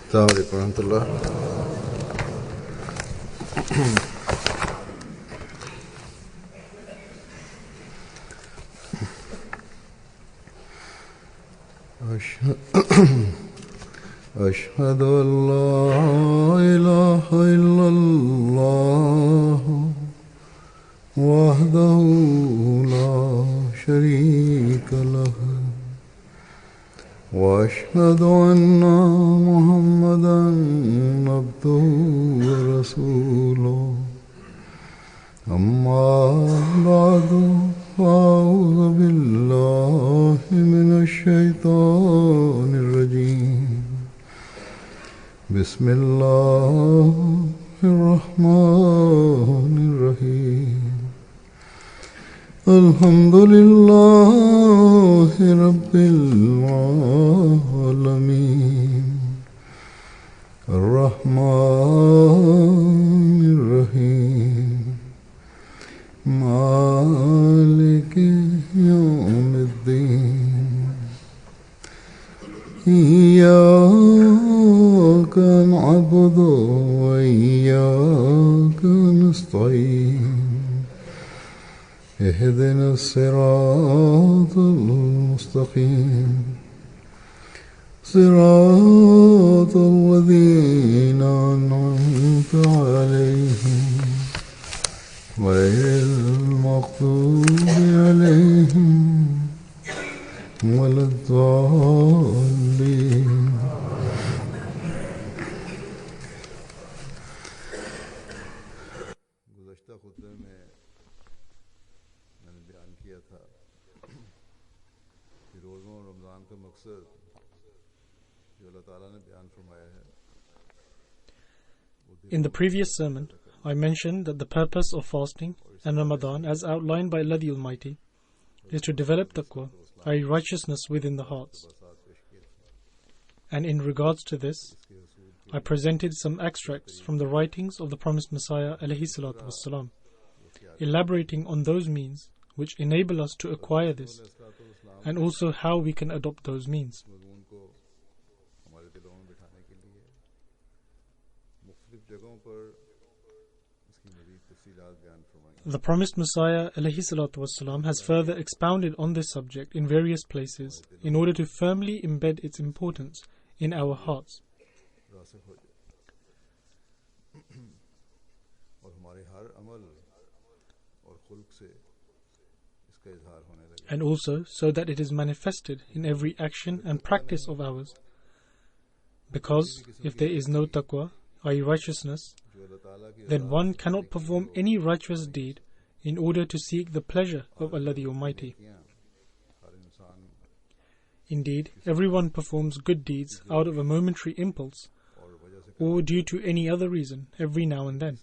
السلام عليكم ورحمة الله. أشهد أن لا إله إلا الله وحده لا شريك له وأشهد أن محمدا عبده ورسوله أما بعد فأعوذ بالله من الشيطان الرجيم بسم الله الرحمن الرحيم الحمد لله رب العالمين الرحمن الرحيم مالك يوم الدين إياك نعبد وإياك نستعين اهدنا الصراط المستقيم صراط الذين أنعمت عليهم غير المغضوب عليهم ولا الضالين. In the previous sermon, I mentioned that the purpose of fasting and Ramadan, as outlined by Allah the Almighty, is to develop taqwa, i.e. righteousness within the hearts. And in regards to this, I presented some extracts from the writings of the promised Messiah ﷺ, elaborating on those means which enable us to acquire this, and also how we can adopt those means. The promised Messiah ﷺ has further expounded on this subject in various places in order to firmly embed its importance in our hearts. And also so that it is manifested in every action and practice of ours. Because if there is no taqwa, i.e. righteousness, then one cannot perform any righteous deed in order to seek the pleasure of Allah the Almighty. Indeed, everyone performs good deeds out of a momentary impulse or due to any other reason every now and then.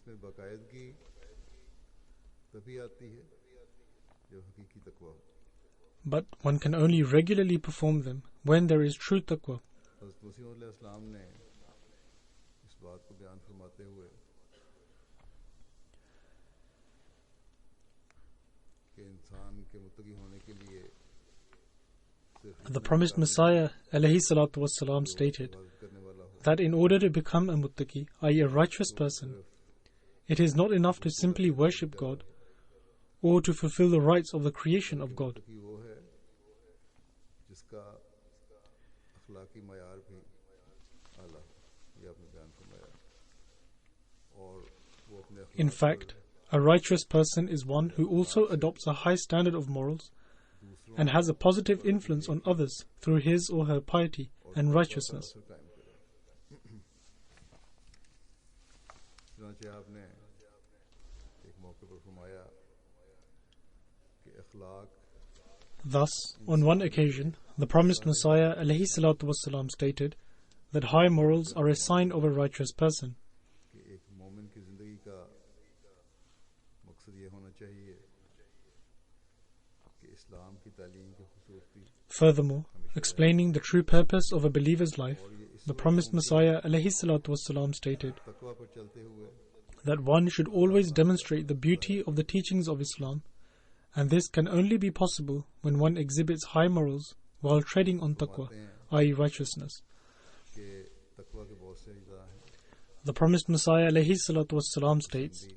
But one can only regularly perform them when there is true taqwa. The promised Messiah ﷺ stated that in order to become a muttaqi, i.e. a righteous person, it is not enough to simply worship God or to fulfill the rights of the creation of God. In fact, a righteous person is one who also adopts a high standard of morals and has a positive influence on others through his or her piety and righteousness. Thus, on one occasion, the promised Messiah ﷺ stated that high morals are a sign of a righteous person. Furthermore, explaining the true purpose of a believer's life, the promised Messiah ﷺ stated that one should always demonstrate the beauty of the teachings of Islam, and this can only be possible when one exhibits high morals while treading on taqwa, i.e. righteousness. तकवा के बहुत से अज्जा हैं. The promised Messiah alayhi salatu wassalam states,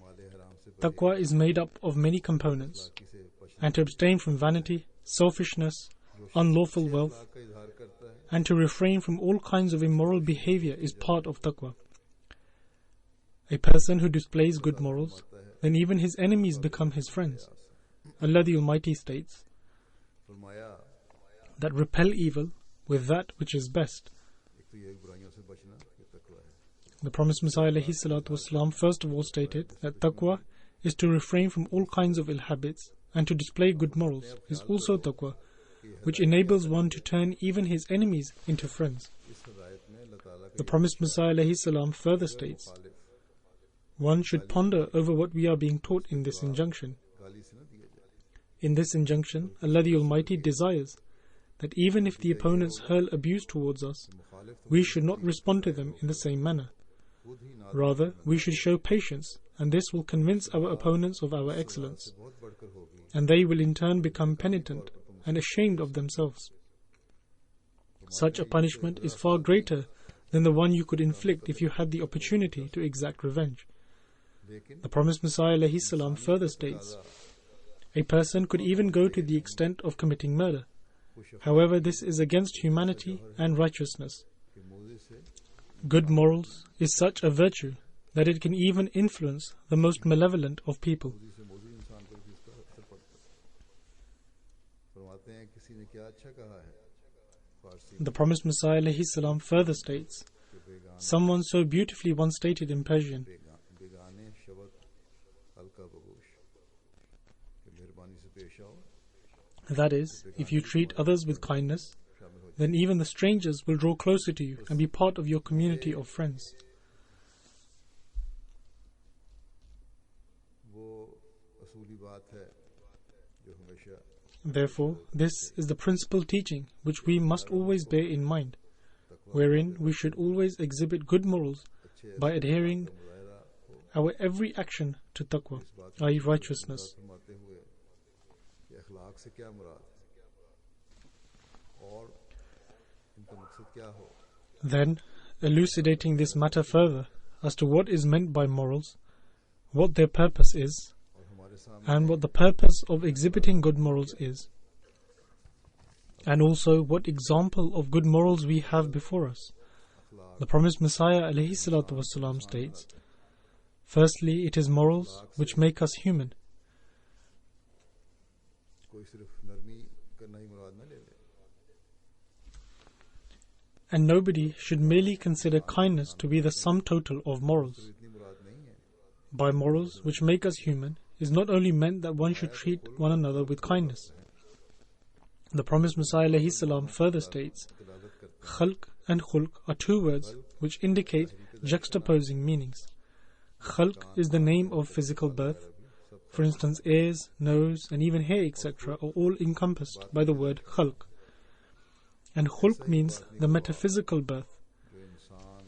माले हराम से Taqwa is made up of many components, बाकी से बचने and to abstain from vanity, selfishness, unlawful wealth, का इजहार करता है. and to refrain from all kinds of immoral behavior is part of taqwa. A person who displays good morals, then even his enemies become his friends. Allah the Almighty states फरमाया that repel evil with that which is best. एक तो ये बुराइयों से बचना ये तकवा है. The promised Messiah alayhi salatu wasalam first of all stated that taqwa is to refrain from all kinds of ill habits, and to display good morals is also taqwa, which enables one to turn even his enemies into friends. इस हिदायत में अल्लाह ताला के The promised Messiah alayhi salam further states, मुखालिफ one should ponder over what we are being taught in this injunction. गाली से न दिया जाए. In this injunction, Allah the Almighty desires that even if the opponents hurl abuse towards us, मुखालिफ तो we should not respond to them in the same manner. खुद ही ना Rather, we should show patience, and this will convince our opponents of our excellence, बहुत बढ़कर होगी. and they will in turn become penitent and ashamed of themselves. Such a punishment is far greater than the one you could inflict if you had the opportunity to exact revenge. लेकिन The promised Messiah alayhi salam further states, a person could even go to the extent of committing murder. However, this is against humanity and righteousness. कि मोदी से Good morals is such a virtue that it can even influence the most malevolent of people. Modi से मोदी इंसान पर भी इसका असर पड़ता है. फरमाते हैं किसी ने क्या अच्छा कहा है फारसी The promised Messiah alayhi salam further states, के बेगान someone so beautifully once stated in Persian, बेगाने शब्द हल्का बगोश कि मेहरबानी से पेश आओ. that is, if you treat others with kindness, then even the strangers will draw closer to you and be part of your community of friends. वो असूली बात है जो हमेशा Therefore, this is the principal teaching which we must always bear in mind, wherein we should always exhibit good morals by adhering मुजाहरा हो. our every action to taqwa, i.e. righteousness. फरमाते हुए कि अखलाक से क्या मुराद है और इनका मकसद क्या हो. Then, elucidating this matter further as to what is meant by morals, what their purpose is, और हमारे सामने and what the purpose of exhibiting good morals is, and also what example of good morals we have before us. The promised Messiah alayhi salatu wasalam states, firstly, it is morals which make us human. कोई सिर्फ नरमी करना ही मुराद न ले ले. And nobody should merely consider kindness to be the sum total of morals. इतनी मुराद नहीं है. By morals which make us human is not only meant that one should treat one another with kindness. The promised Messiah alayhi salam further states, दलालत करते khalq and khulq are two words which indicate juxtaposing meanings. Khalq is the name of physical birth. For instance, ears, nose, and even hair, etc. are all encompassed by the word khalq. And khulq means the metaphysical birth. जो इंसान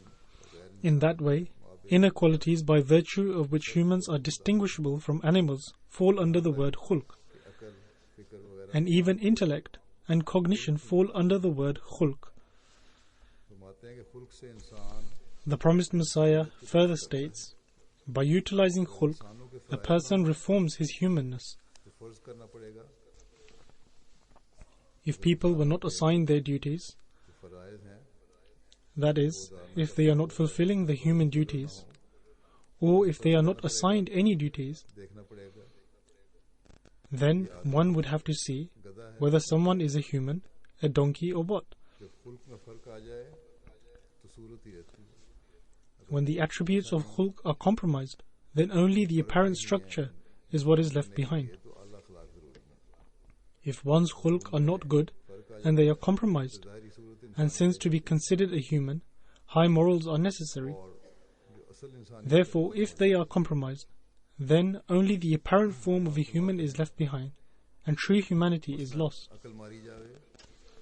गैर In that way, inner qualities by virtue of which humans are distinguishable from animals fall under the word khulq. अकल फिक्र वगैरह And even intellect and cognition fall under the word khulq. फरमाते हैं कि खुल्क से इंसान The promised Messiah further states, by utilizing khulq, इंसानों के a person reforms his humanness. तो फर्ज करना पड़ेगा. If people were not assigned their duties, जो फराइज हैं that is, if they are not fulfilling the human duties, or if they are not assigned any duties, देखना पड़ेगा. then one would have to see गधा है. whether someone is a human, a donkey, or what. जब खुल्क में फर्क आ जाए तो सूरत ही रहती है. When the attributes of khulq are compromised, then only the apparent structure is what is left behind. ये तो अल्लाह अखलाक जरूरी है. If one's khulq are not good and they are compromised, ज़ाहिरी Surat and since to be considered a human, high morals are necessary. और जो असल इंसान Therefore, if they are compromised, then only the apparent form of a human is left behind, and true humanity is lost. अकल मारी जावे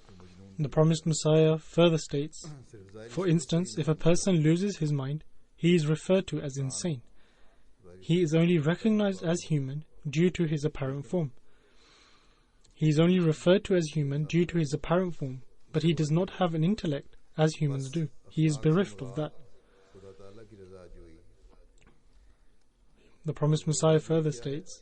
तो मजनून. The promised Messiah further states, सिर्फ ज़ाहिरी for instance, if a person loses his mind, he is referred to as insane. He is only recognized as human due to his apparent form. He is only referred to as human due to his apparent form, but he does not have an intellect as humans do. He is bereft of that. खुदा ताला की रजा जोई The promised Messiah further states,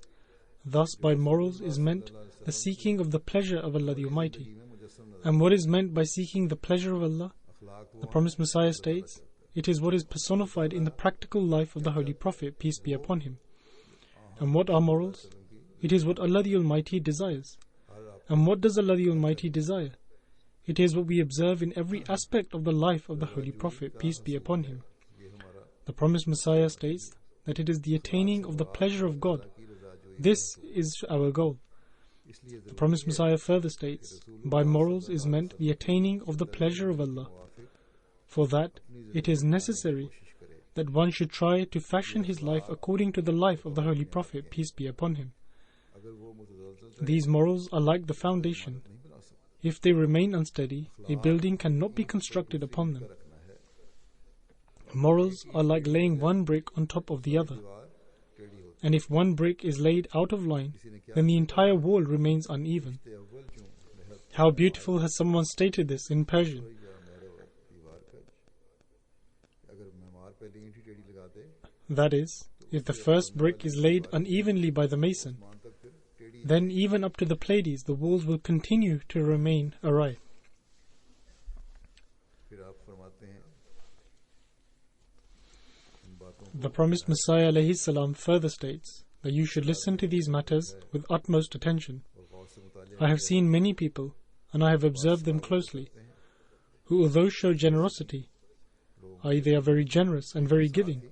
thus by morals is meant the seeking of the pleasure of Allah the Almighty. में मुजस्सम नजर And what is meant by seeking the pleasure of Allah? Akhlaq The promised Messiah states, it is what is personified in the practical life of the Holy Prophet, peace be upon him. And what are morals? It is what Allah the Almighty desires. And what does Allah the Almighty desire? It is what we observe in every aspect of the life of the Holy Prophet, peace be upon him. The promised Messiah states that it is the attaining of the pleasure of God. This is our goal. इसलिए The promised Messiah further states, by morals is meant the attaining of the pleasure of Allah. For that, it is necessary that one should try to fashion his life according to the life of the Holy Prophet, peace be upon him. अगर वो मुतज़लज़ल These morals are like the foundation. नहीं बना सकता If they remain unsteady, a building cannot be constructed upon them. रखना है Morals are like laying one brick on top of the other. दीवार टेढ़ी होती And if one brick is laid out of line, then the entire wall remains uneven. है अव्वल क्यों मेहर How beautiful has someone stated this in Persian. या मेरे दीवार का अगर मेहमान पहले ईंट ही टेढ़ी लगा दे That is, if the first brick is laid unevenly by the mason, मान तक फिर टेढ़ी then even up to the Pleiades the walls will continue to remain awry. फिर आप फरमाते हैं इन बातों The promised Messiah alayhi salam further states that you should listen to these matters with utmost attention. और गौर से मुतालिया I have seen many people, and I have observed them closely, who although show generosity, i.e. they are very generous and very giving,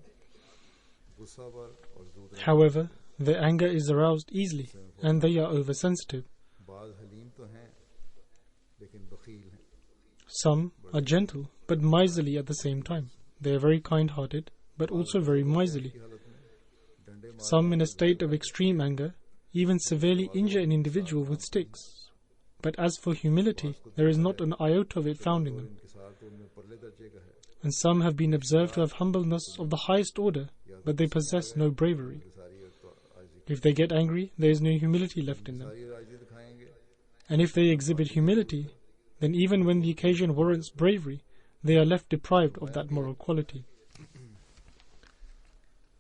गुस्सावर और ज़ूद however, their anger is aroused easily, and they are oversensitive. बाज हलीम तो हैं लेकिन बखील हैं Some are gentle, but miserly at the same time. They are very kind-hearted, but also very miserly. की हालत में डंडे मार Some, in a state of extreme anger, even severely injure an individual with sticks. But as for humility, there is not an iota of it found in them. इनके साथ तो उनमें परले दर्जे का है And some have been observed to have humbleness of the highest order, but they possess no bravery. सारी तो आजी If they get angry, there is no humility left in them. सारी आजी दिखाएंगे And if they exhibit humility, then even when the occasion warrants bravery, they are left deprived of that moral quality.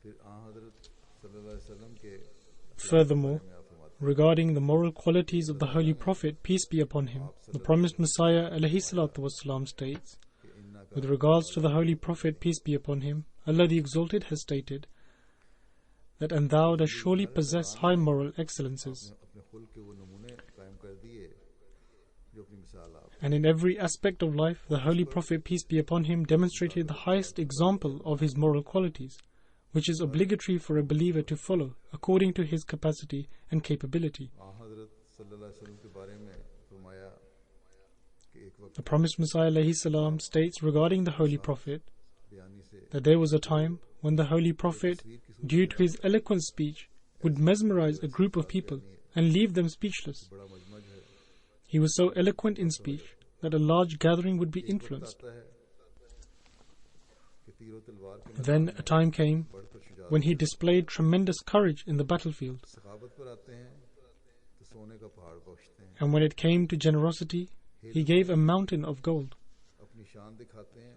फिर हज़रत सल्लल्लाहु अलैहि वसल्लम के Furthermore, में आप फरमाते regarding the moral qualities of the Holy Prophet, peace be upon him, the promised Messiah alayhi salatu wasalam states, हैं कि इन्ना with regards to the Holy Prophet, peace be upon him, Allah the Exalted has stated that, and thou dost surely possess high moral excellences. अपने खुल के वो नमूने कायम कर दिए जो अपनी मिसाल आप And in every aspect of life, the Holy Prophet, peace be upon him, demonstrated the highest example of his moral qualities, which is obligatory for a believer to follow according to his capacity and capability. हज़रत सल्लल्लाहु अलैहि वसल्लम के बारे में फरमाया कि एक वक्त The promised Messiah alayhi salam states regarding the Holy Prophet बयानी से that there was a time when the Holy Prophet, due to his eloquent speech, would mesmerize a group of people and leave them speechless. बड़ा मजमज है He was so eloquent in speech that a large gathering would be influenced. आता है कि तीर और तलवार के Then a time came बढ़ पर Shujaat when he displayed tremendous courage in the battlefield. सखावत पर आते हैं तो सोने का पहाड़ बख्शते हैं And when it came to generosity, he gave a mountain of gold, अपनी शान दिखाते हैं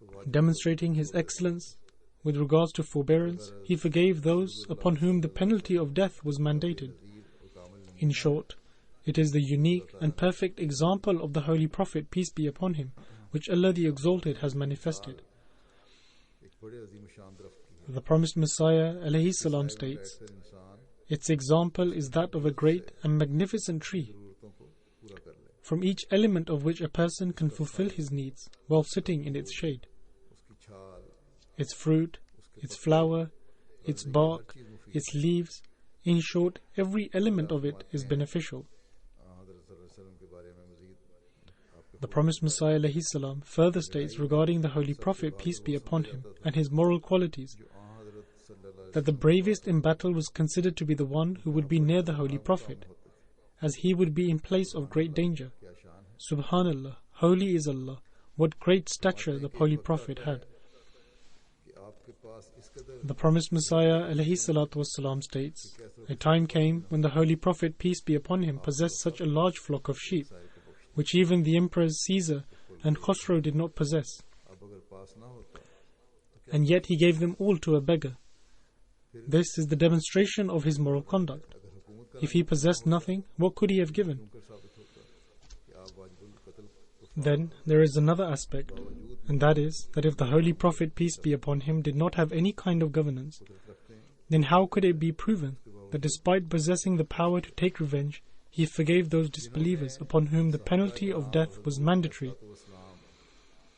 तो वाजिब demonstrating his excellence. With regards to forbearance, he forgave those upon whom the penalty of death was mandated. वीर और कामिल In short, it is the unique and perfect example of the Holy Prophet, peace be upon him, which Allah the Exalted has manifested. एक बड़े अजीम शान दरख्त की है The promised Messiah alayhi salam states, बैठकर इंसान its example is that of a great and magnificent tree, ज़रूरतों को पूरा कर ले from each element of which a person can fulfill his needs while sitting in its shade. उसकी छाल Its fruit, its flower, its bark, its leaves, in short, every element of it is beneficial. हज़रत सल्लल्लाहु अलैहि वसल्लम के बारे में मज़ीद आपके The promised Messiah alayhi salam further states regarding the Holy Prophet, peace be upon him, and his moral qualities, जो हज़रत सल्लल्लाहु अलैहि that the bravest in battle was considered to be the one who would be near the Holy Prophet, as he would be in place of great danger. क्या शान है Subhanallah, holy is Allah, what great stature the Holy Prophet had. कि आपके पास इस कदर The promised Messiah alayhi salatu wasalam states, a time came when the Holy Prophet, peace be upon him, possessed such a large flock of sheep, which even the Emperor Caesar and Khosrow did not possess, अब अगर पास ना होता and yet he gave them all to a beggar. This is the demonstration of his moral conduct. अगर हुकूमत का If he possessed nothing, what could he have given? कर साबित होता कि आप वाजिबुल कत्ल Then there is another aspect, and that is that if the Holy Prophet, peace be upon him, did not have any kind of governance, रखते हैं then how could it be proven that despite possessing the power to take revenge, he forgave those disbelievers upon whom the penalty of death was mandatory, तो इस्लाम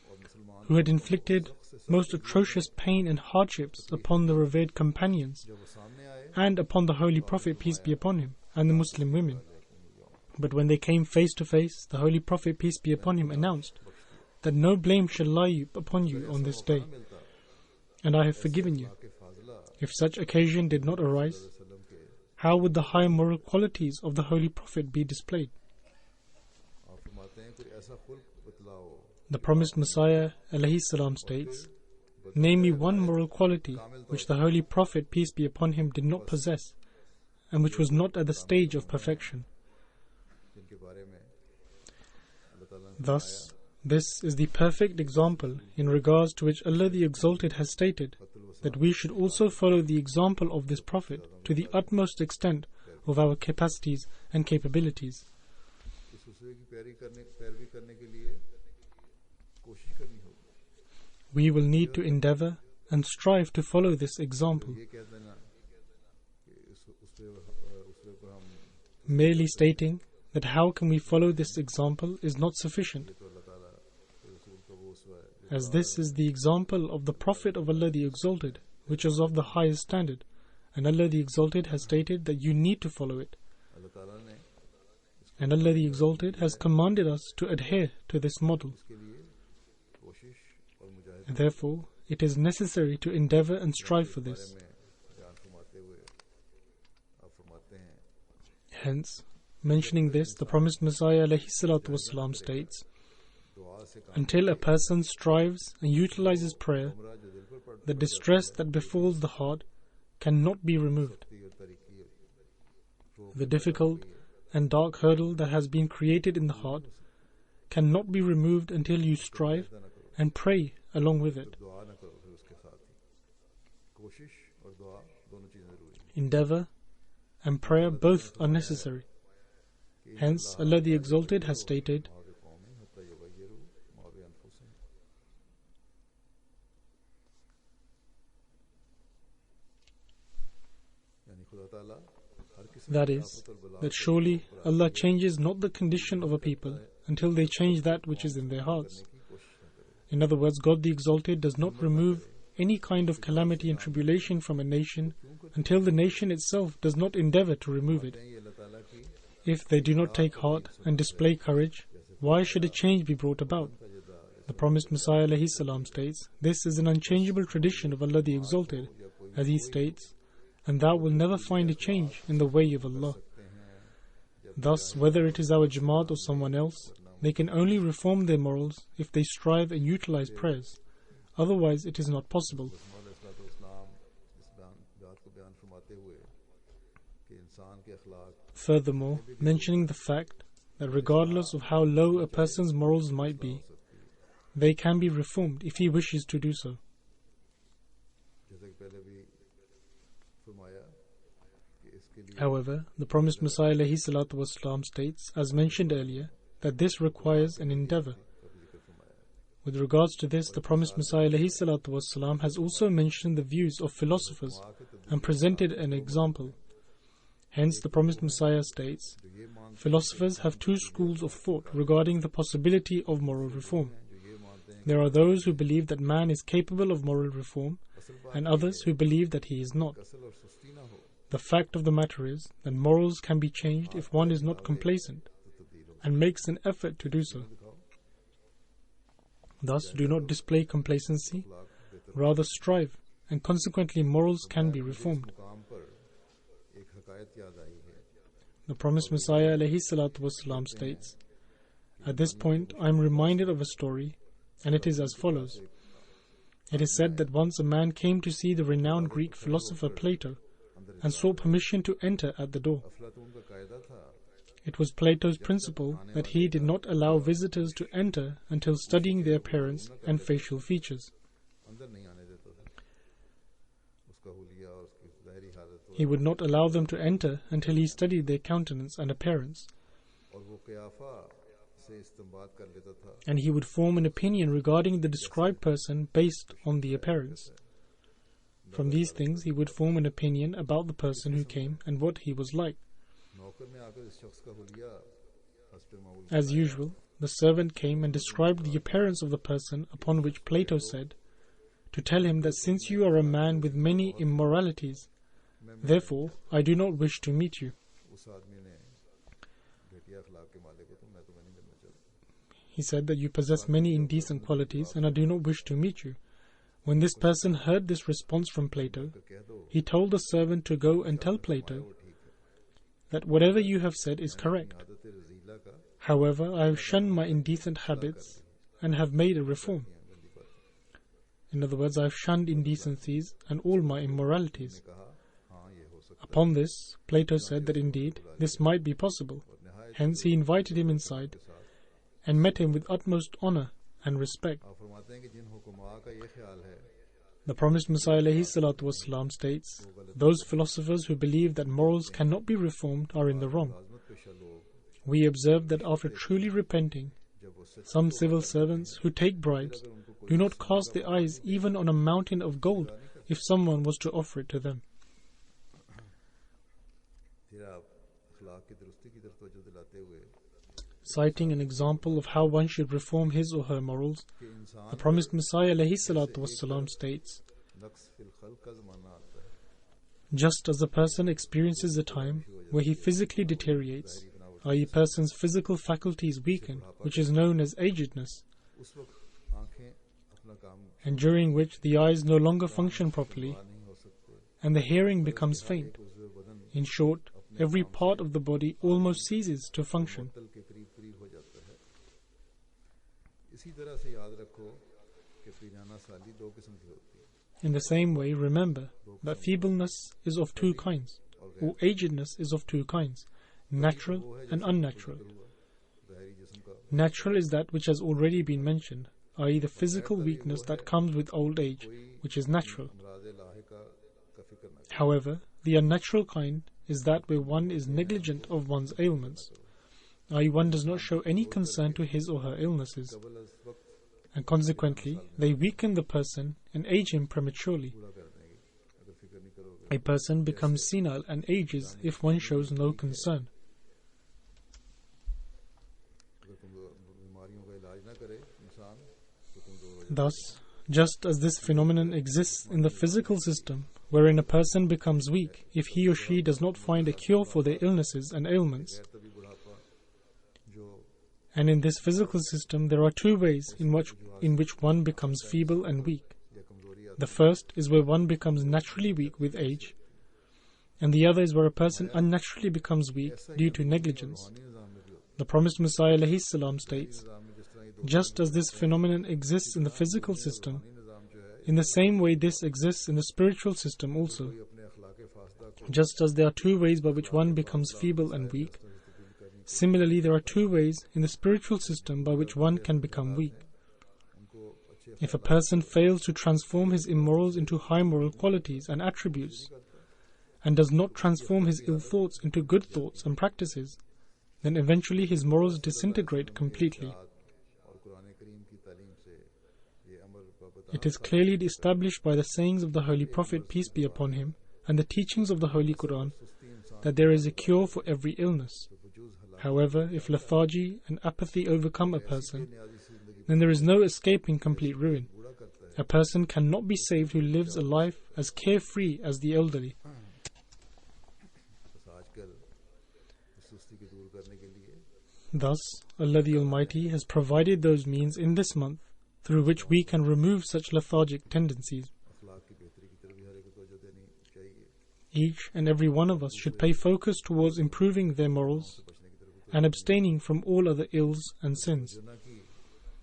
और मुसलमान who had inflicted most atrocious pain and hardships upon the revered companions जब वो सामने आए and upon the Holy Prophet, peace be upon him, and the Muslim women? But when they came face to face, the Holy Prophet, peace be upon him, announced that no blame shall lie upon you on this day, मिलता and I have forgiven you. के फाजला If such occasion did not arise, वसल्लम के how would the high moral qualities of the Holy Prophet be displayed? आप फरमाते हैं कोई ऐसा खुल्क बतलाओ The promised Messiah alayhi salam states, name me one moral quality which the Holy Prophet, peace be upon him, did not possess, and which was not at the stage of perfection. जिनके बारे में अल्लाह ताला ने Thus, this is the perfect example in regards to which Allah the Exalted has stated that we should also follow the example of this Prophet to the utmost extent of our capacities and capabilities. इस उसूल की पैरवी करने के लिए कोशिश करनी होगी We will need to endeavor and strive to follow this example. ये कह देना कि उससे पर हम Merely stating that how can we follow this example is not sufficient, तो अल्लाह ताला के रसूल का वो उसवा है as this is the example of the Prophet of Allah the Exalted, which is of the highest standard, and Allah the Exalted has stated that you need to follow it, अल्लाह ताला ने and Allah the Exalted has commanded us to adhere to this model. इसके लिए कोशिश और मुजाहिद And therefore, it is necessary to endeavor and strive for this. में बयान फरमाते हुए आप फरमाते हैं Hence, mentioning this, the promised Messiah alayhi salatu wasalam states, दुआ से काम until a person strives and utilizes prayer, हमरा जो दिल पर पड़ती the distress that befalls the heart cannot be removed. और तरीकी The difficult and dark hurdle that has been created in the heart cannot be removed until you strive and pray along with it. दुआ न करो फिर उसके साथ ही कोशिश और दुआ दोनों चीजें जरूरी हैं Endeavor and prayer both are necessary. Hence, Allah the Exalted has stated, माँ कौम है हत्ता युगय्यिरू मा बिअनफुसिहिम यानी खुदा ताला हर किसी that is, that surely Allah changes not the condition of a people until they change that which is in their hearts. In other words, God the Exalted does not remove any kind of calamity and tribulation from a nation until the nation itself does not endeavor to remove it. ये अल्लाह ताला की If they do not take heart and display courage, why should a change be brought about? The promised Messiah alayhi salam states, this is an unchangeable tradition of Allah the Exalted, as he states, and thou will never find a change in the way of Allah. Thus, whether it is our Jamaat or someone else, they can only reform their morals if they strive and utilize prayers. Otherwise, it is not possible. इस्लाम इस बात को बयान फरमाते हुए कि इंसान के अखलाक Furthermore, mentioning the fact that regardless of how low a person's morals might be, they can be reformed if he wishes to do so. जैसे कि पहले भी फरमाया कि इसके लिए However, the promised Messiah alayhi salatu wasalam states, as mentioned earlier, that this requires an endeavor. With regards to this, the promised Messiah alayhi salatu wasalam has also mentioned the views of philosophers and presented an example. Hence, the promised Messiah states, philosophers have two schools of thought regarding the possibility of moral reform. There are those who believe that man is capable of moral reform, and others who believe that he is not. कसल और सुस्ती ना हो The fact of the matter is that morals can be changed if one is not complacent and makes an effort to do so. Thus, do not display complacency, rather strive, and consequently morals can be reformed. मुकाम पर एक हकायत याद आई है The promised Messiah alayhi salatu wasalam states, at this point I am reminded of a story, and it is as follows. It is said that once a man came to see the renowned Greek philosopher Plato and sought permission to enter at the door. अफलातून का कायदा था It was Plato's principle that he did not allow visitors to enter until studying their appearance and facial features. अंदर नहीं आने देता था, उसका हुलिया और उसकी ज़ाहिरी हालत He would not allow them to enter until he studied their countenance and appearance, और वो क़ियाफ़ा से इस्तिंबात कर लेता था. and he would form an opinion regarding the described person based on the appearance. From these things, he would form an opinion about the person who came and what he was like. नौकर ने आकर इस शख्स का हुलिया हस्ब मामूल As usual, the servant came and described the appearance of the person, upon which Plato said, to tell him that since you are a man with many immoralities, therefore I do not wish to meet you. उस आदमी ने घटिया अखलाक के मालिक हो, तो मैं तुम्हें नहीं मिलना चाहता. He said that you possess many indecent qualities and I do not wish to meet you. When this person heard this response from Plato, कह दो he told the servant to go and tell Plato वो ठीक है. that whatever you have said is correct. आदत रज़ीला का However, I have shunned my indecent habits and have made a reform. गंदी बात In other words, I have shunned indecencies and all my immoralities. कहा. हाँ ये हो सकता Upon this, Plato said that indeed this might be possible. Hence, he invited him inside and met him with utmost honor and respect. आप फरमाते हैं कि जिन हुक्मा का ये ख्याल है The promised Messiah ﷺ states, those philosophers who believe that morals cannot be reformed are in the wrong. आज़मत पेशा लोग We observe that after truly repenting, जब वो सच some civil servants who take bribes do not cast their eyes even on a mountain of gold if someone was to offer it to them. फिर आप अखलाक की दुरुस्ती की तरफ तवज्जो दिलाते हुए Citing an example of how one should reform his or her morals, कि इंसान the promised Messiah ﷺ states, nux fill खल्क का ज़माना आता है. just as a person experiences a time where he physically deteriorates, i.e. person's physical faculties weaken, which is known as agedness, उस वक्त आंखें अपना काम and during which the eyes no longer function properly नहीं हो सकते. and the hearing becomes faint. उज़्व बदन In short, every part of the body almost ceases to function. तल के करीब करीब हो जाता है. इसी तरह से याद रखो कि पीराना साली दो किस्म की होती है. In the same way, remember that feebleness is of two kinds, or agedness is of two kinds, natural and unnatural. ज़ाहिरी जिस्म का Natural is that which has already been mentioned, i.e. the physical weakness that comes with old age, which is natural. अमराज़ लाहिका का फिक्र न However, the unnatural kind is that where one is negligent of one's ailments, i.e. one does not show any concern to his or her illnesses, कबल अज़ वक्त and consequently they weaken the person and age him prematurely. पूरा कर देंगे. अगर फिक्र नहीं करोगे A person becomes senile and ages if one shows no concern. अगर तुम बीमारियों का इलाज ना करे इंसान तो कमज़ोर हो जाए. Thus, just as this phenomenon exists in the physical system, wherein a person becomes weak if he or she does not find a cure for their illnesses and ailments, तभी बुढ़ापा जो and in this physical system there are two ways in which one becomes feeble and weak. या कमज़ोरी आती The first is where one becomes naturally weak with age, and the other is where a person unnaturally becomes weak due to negligence. है. निज़ाम में भी होती The promised Messiah ﷺ states, है. निज़ाम में जिस तरह ये दो just as this phenomenon exists in the physical system, निज़ाम जो है in the same way this exists in the spiritual system also. कोई अपने अखलाक फासदा को Just as there are two ways by which one becomes feeble and weak, similarly there are two ways in the spiritual system by which one can become weak. उनको अच्छे If a person fails to transform his immorals into high moral qualities and attributes, and does not transform his ill thoughts into good thoughts and practices, then eventually his morals disintegrate completely. और कुरान करीम की तालीम से ये अमर बाबत It is clearly established by the sayings of the Holy Prophet, peace be upon him, and the teachings of the Holy Quran, that there is a cure for every illness. However, if lethargy and apathy overcome a person, then there is no escaping complete ruin. बूढ़ा करता है. A person cannot be saved who lives a life as carefree as the elderly. बस आजकल इस सुस्ती को दूर करने के लिए Thus, Allah the Almighty has provided those means in this month through which we can remove such lethargic tendencies. अखलाक की बेहतरी की तरफ भी हर एक को तवज्जो देनी चाहिए. Each and every one of us should pay focus towards improving their morals and abstaining from all other ills and sins. जो ना कि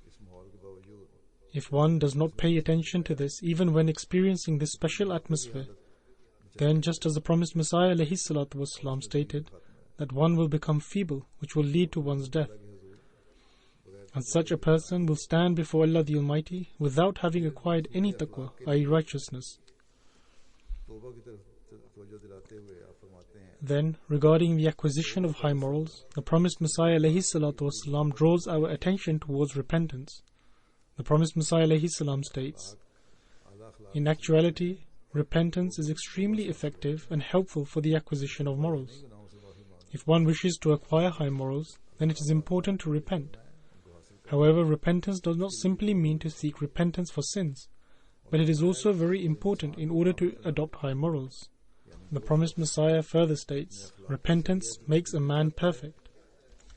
इस माहौल के बावजूद If one does not pay attention to this even when experiencing this special atmosphere, then just as the promised Messiah ﷺ stated, that one will become feeble, which will lead to one's death. And such a person will stand before Allah the Almighty without having acquired any taqwa, i.e. righteousness. तौबा की तरफ तवज्जो दिलाते हुए आप फरमाते हैं Then, regarding the acquisition of high morals, the promised Messiah ﷺ draws our attention towards repentance. The promised Messiah ﷺ states, in actuality, repentance is extremely effective and helpful for the acquisition of morals. If one wishes to acquire high morals, then it is important to repent. However, repentance does not simply mean to seek repentance for sins, but it is also very important in order to adopt high morals. The promised Messiah further states, repentance makes a man perfect.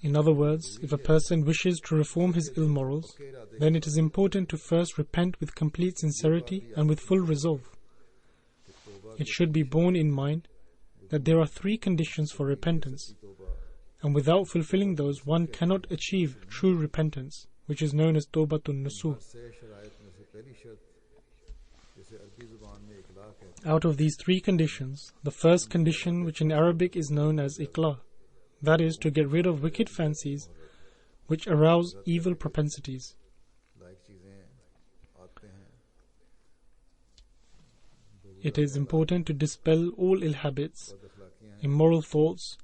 In other words, if a person wishes to reform his ill morals, then it is important to first repent with complete sincerity and with full resolve. It should be borne in mind that there are three conditions for repentance, and without fulfilling those, one cannot achieve true repentance, which is known as Tawbatun Nusuh. Out of these three conditions, the first condition, which in Arabic is known as Iqla, that is, to get rid of wicked fancies which arouse evil propensities. It is important to dispel all ill habits, immoral thoughts,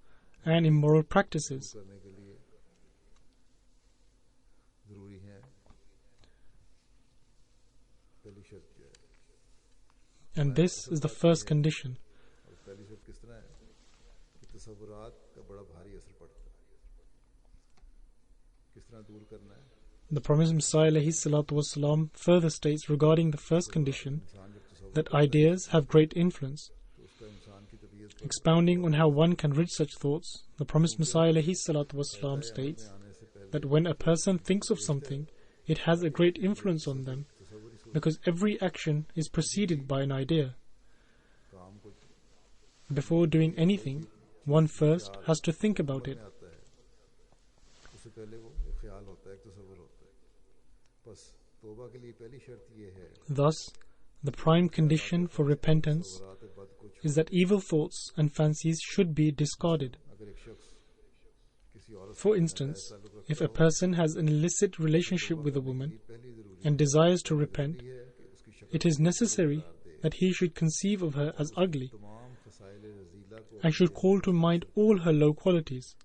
and immoral practices. And this is the first condition. The promised Messiah ﷺ further states regarding the first condition that ideas have great influence. Expounding on how one can rid such thoughts, the promised Messiah ﷺ states that when a person thinks of something, it has a great influence on them, because every action is preceded by an idea. Before doing anything, one first has to think about it. Thus, the prime condition for repentance is that evil thoughts and fancies should be discarded. For instance, if a person has an illicit relationship with a woman and desires to repent, it is necessary that he should conceive of her as ugly and should call to mind all her low qualities.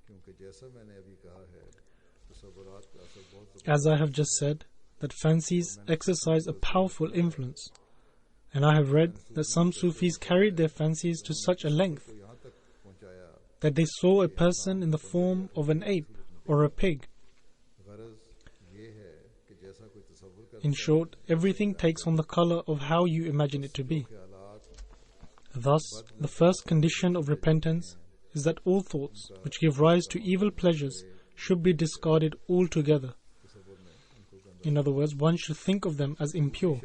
As I have just said, that fancies exercise a powerful influence, and I have read that some Sufis carried their fancies to such a length that they saw a person in the form of an ape or a pig. In short, everything takes on the color of how you imagine it to be. Thus, the first condition of repentance is that all thoughts which give rise to evil pleasures should be discarded altogether. In other words, one should think of them as impure.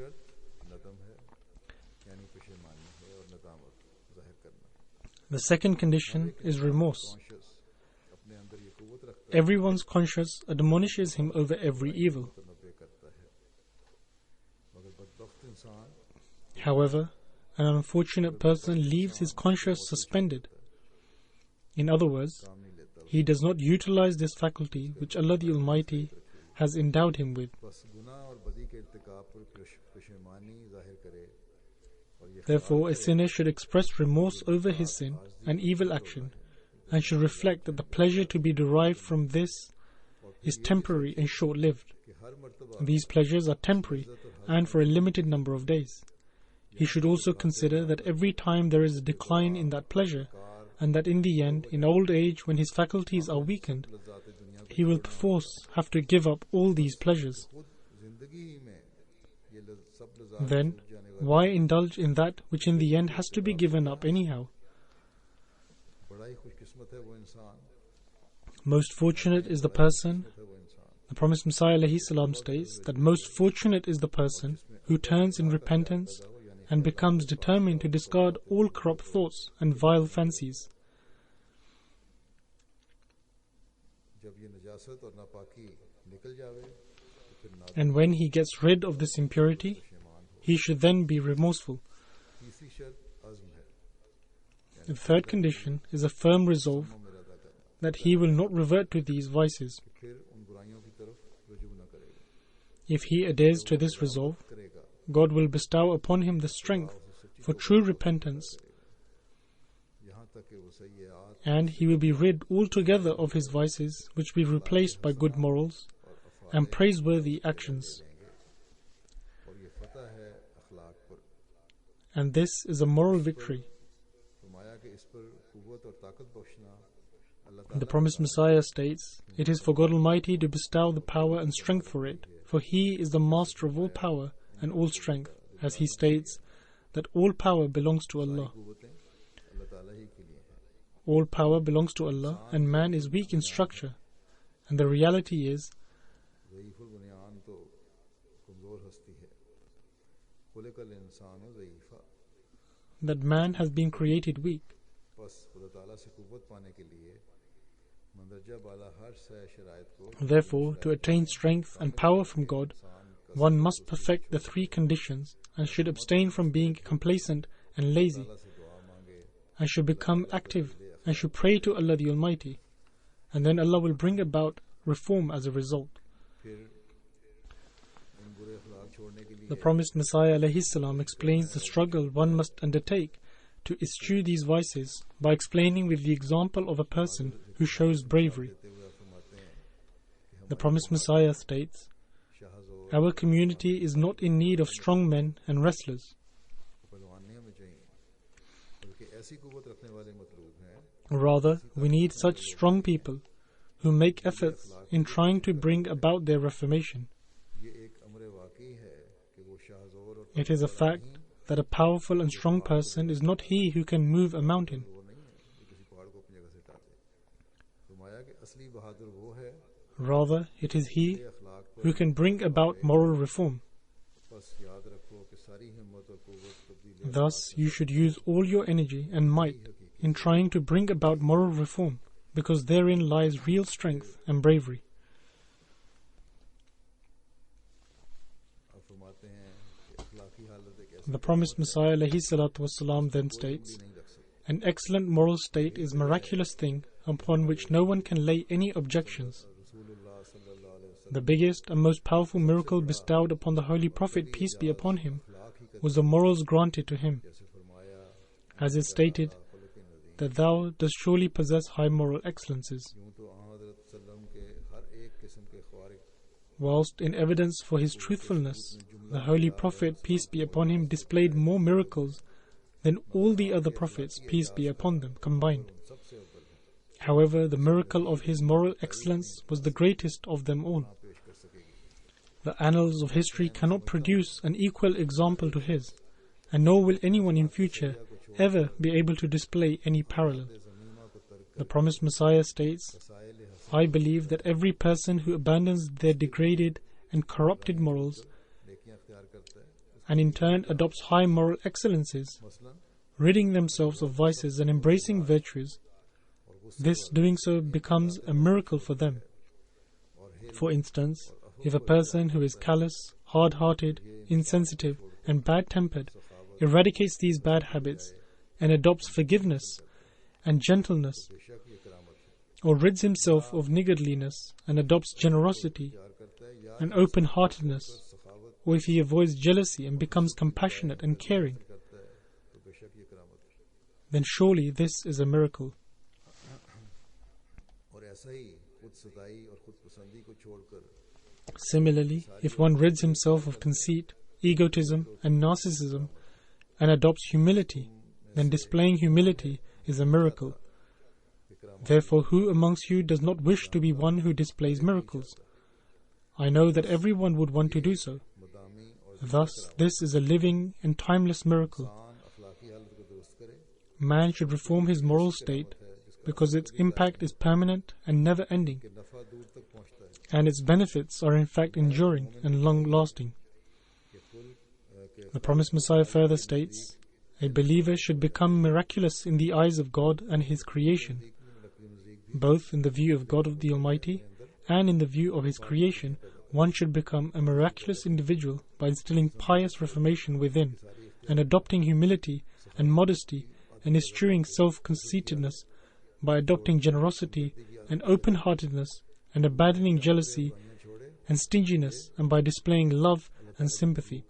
The second condition is remorse. Everyone's conscience admonishes him over every evil. However, an unfortunate person leaves his conscience suspended. In other words, he does not utilize this faculty which Allah the Almighty has endowed him with. Therefore, a sinner should express remorse over his sin and evil action, and should reflect that the pleasure to be derived from this is temporary and short-lived. These pleasures are temporary and for a limited number of days. He should also consider that every time there is a decline in that pleasure, and that in the end, in old age, when his faculties are weakened, he will perforce have to give up all these pleasures. Then, why indulge in that which in the end has to be given up anyhow? Most fortunate is the person, the promised Messiah ﷺ states that most fortunate is the person who turns in repentance and becomes determined to discard all corrupt thoughts and vile fancies. And when he gets rid of this impurity, he should then be remorseful. The third condition is a firm resolve that he will not revert to these vices. फिर उन बुराइयों की तरफ रुजू न करेगा, If he adheres to this resolve, करेगा God will bestow upon him the strength for true repentance, यहाँ तक कि वो सय्यात and he will be rid altogether of his vices, which will be replaced by good morals and praiseworthy actions. और ये फतह है अखलाक पर। And this is a moral victory. फरमाया कि इस पर कुव्वत और ताकत बख्शना अल्लाह The ताला promised Messiah states, "It is for God Almighty to bestow the power and strength for it, for He is the master of all power and all strength," as He states that all power belongs to Allah. कुव्वतें अल्लाह ताला ही के लिए हैं। All power belongs to Allah, and man is weak in structure. And the reality is ज़ईफ़ुल बुनियान तो कमज़ोर हस्ती है, खुलिक़ल इंसानु ज़ईफ़ा। that man has been created weak. बस खुदा ताला से कुव्वत पाने के लिए मंदरजा बाला हर सह शराइत को Therefore, to attain strength and power from God, one must perfect the three conditions and should abstain from being complacent and lazy, अल्लाह से दुआ मांगे, and should become active and should pray to Allah the Almighty. And then Allah will bring about reform as a result. फिर इन बुरे अखलाक छोड़ने के लिए The promised Messiah alayhi salam explains the struggle one must undertake to eschew these vices by explaining with the example of a person who shows bravery. देते हुए फरमाते हैं The promised Messiah states, शाहज़ोर "Our community is not in need of strong men and wrestlers. पहलवान नहीं हमें चाहिए, बल्कि ऐसी कुव्वत रखने वाले मतलूब हैं Rather, we need such strong people who make efforts in trying to bring about their reformation." ये एक अमर वाकई है कि वो शाहज़ोर और It is a fact that a powerful and strong person is not he who can move a mountain. वो नहीं है कि किसी पहाड़ को अपनी जगह से हटा दे। फरमाया कि असली बहादुर वो है Rather, it is he ये अखलाक पर who can bring about moral reform. बस याद रखो कि सारी हिम्मत और कुव्वत तब्दीली Thus, you should use all your energy and might in trying to bring about moral reform, because therein lies real strength and bravery. अब फरमाते हैं कि अखलाकी हालत एक ऐसी The promised Messiah alayhi salatu wasalam then states, नहीं रख सकती। "An excellent moral state is a miraculous thing upon which no one can lay any objections." रसूलुल्लाह सल्लल्लाहु अलैहि वसल्लम The biggest and most powerful miracle bestowed upon the Holy Prophet, peace be upon him, अखलाक ही का was the morals granted to him, जैसे फरमाया as is stated खुलुक़ Nazim. that thou dost surely possess high moral excellences. यूं तो हज़रत सल्लम के हर एक किस्म के ख्वारिक Whilst in evidence for his truthfulness, the Holy Prophet, peace be upon him, displayed more miracles than all the other prophets, peace be upon them, combined. सबसे अव्वल है, However, the miracle of his moral excellence was the greatest of them all. पेश कर सकेगी। The annals of history cannot produce an equal example to his, and nor will anyone in future ever be able to display any parallel. ज़मीमा को तर्क The promised Messiah states, वसाइल Hasan "I believe that every person who abandons their degraded and corrupted morals नेकियां अख्तियार करता है, and in turn adopts high moral excellences, मसलन ridding themselves of vices and embracing virtues, this doing so becomes a miracle for them. For instance, if a person who is callous, hard-hearted, insensitive, and bad-tempered eradicates these bad habits and adopts forgiveness and gentleness, बेशक ये करामत है, or rids himself of niggardliness and adopts generosity प्यार करता है या and open-heartedness, Sakhawat or if he avoids jealousy and becomes compassionate and caring, करता है तो बेशक ये करामत है। then surely this is a miracle. और ऐसा ही खुद सताई और खुद पसंदी को छोड़कर Similarly, if one rids himself of conceit, egotism, and narcissism and adopts humility, then displaying humility is a miracle. Therefore, who amongst you does not wish to be one who displays miracles? I know that everyone would want to do so. मदामी और Thus, this is a living and timeless miracle. इंसान अखलाकी हालत को दुरुस्त करे, Man should reform his moral state because its impact is permanent and never ending, कि नफा दूर तक पहुंचता है, and its benefits are in fact enduring and long lasting. कि कुल के The promised Messiah further states, "A believer should become miraculous in the eyes of God and His creation, नकली मजीक both in the view of God of the Almighty and in the view of His creation. One should become a miraculous individual by instilling pious reformation within and adopting humility and modesty and eschewing self-conceitedness by adopting generosity and open-heartedness and abandoning jealousy and stinginess, and by displaying love and sympathy.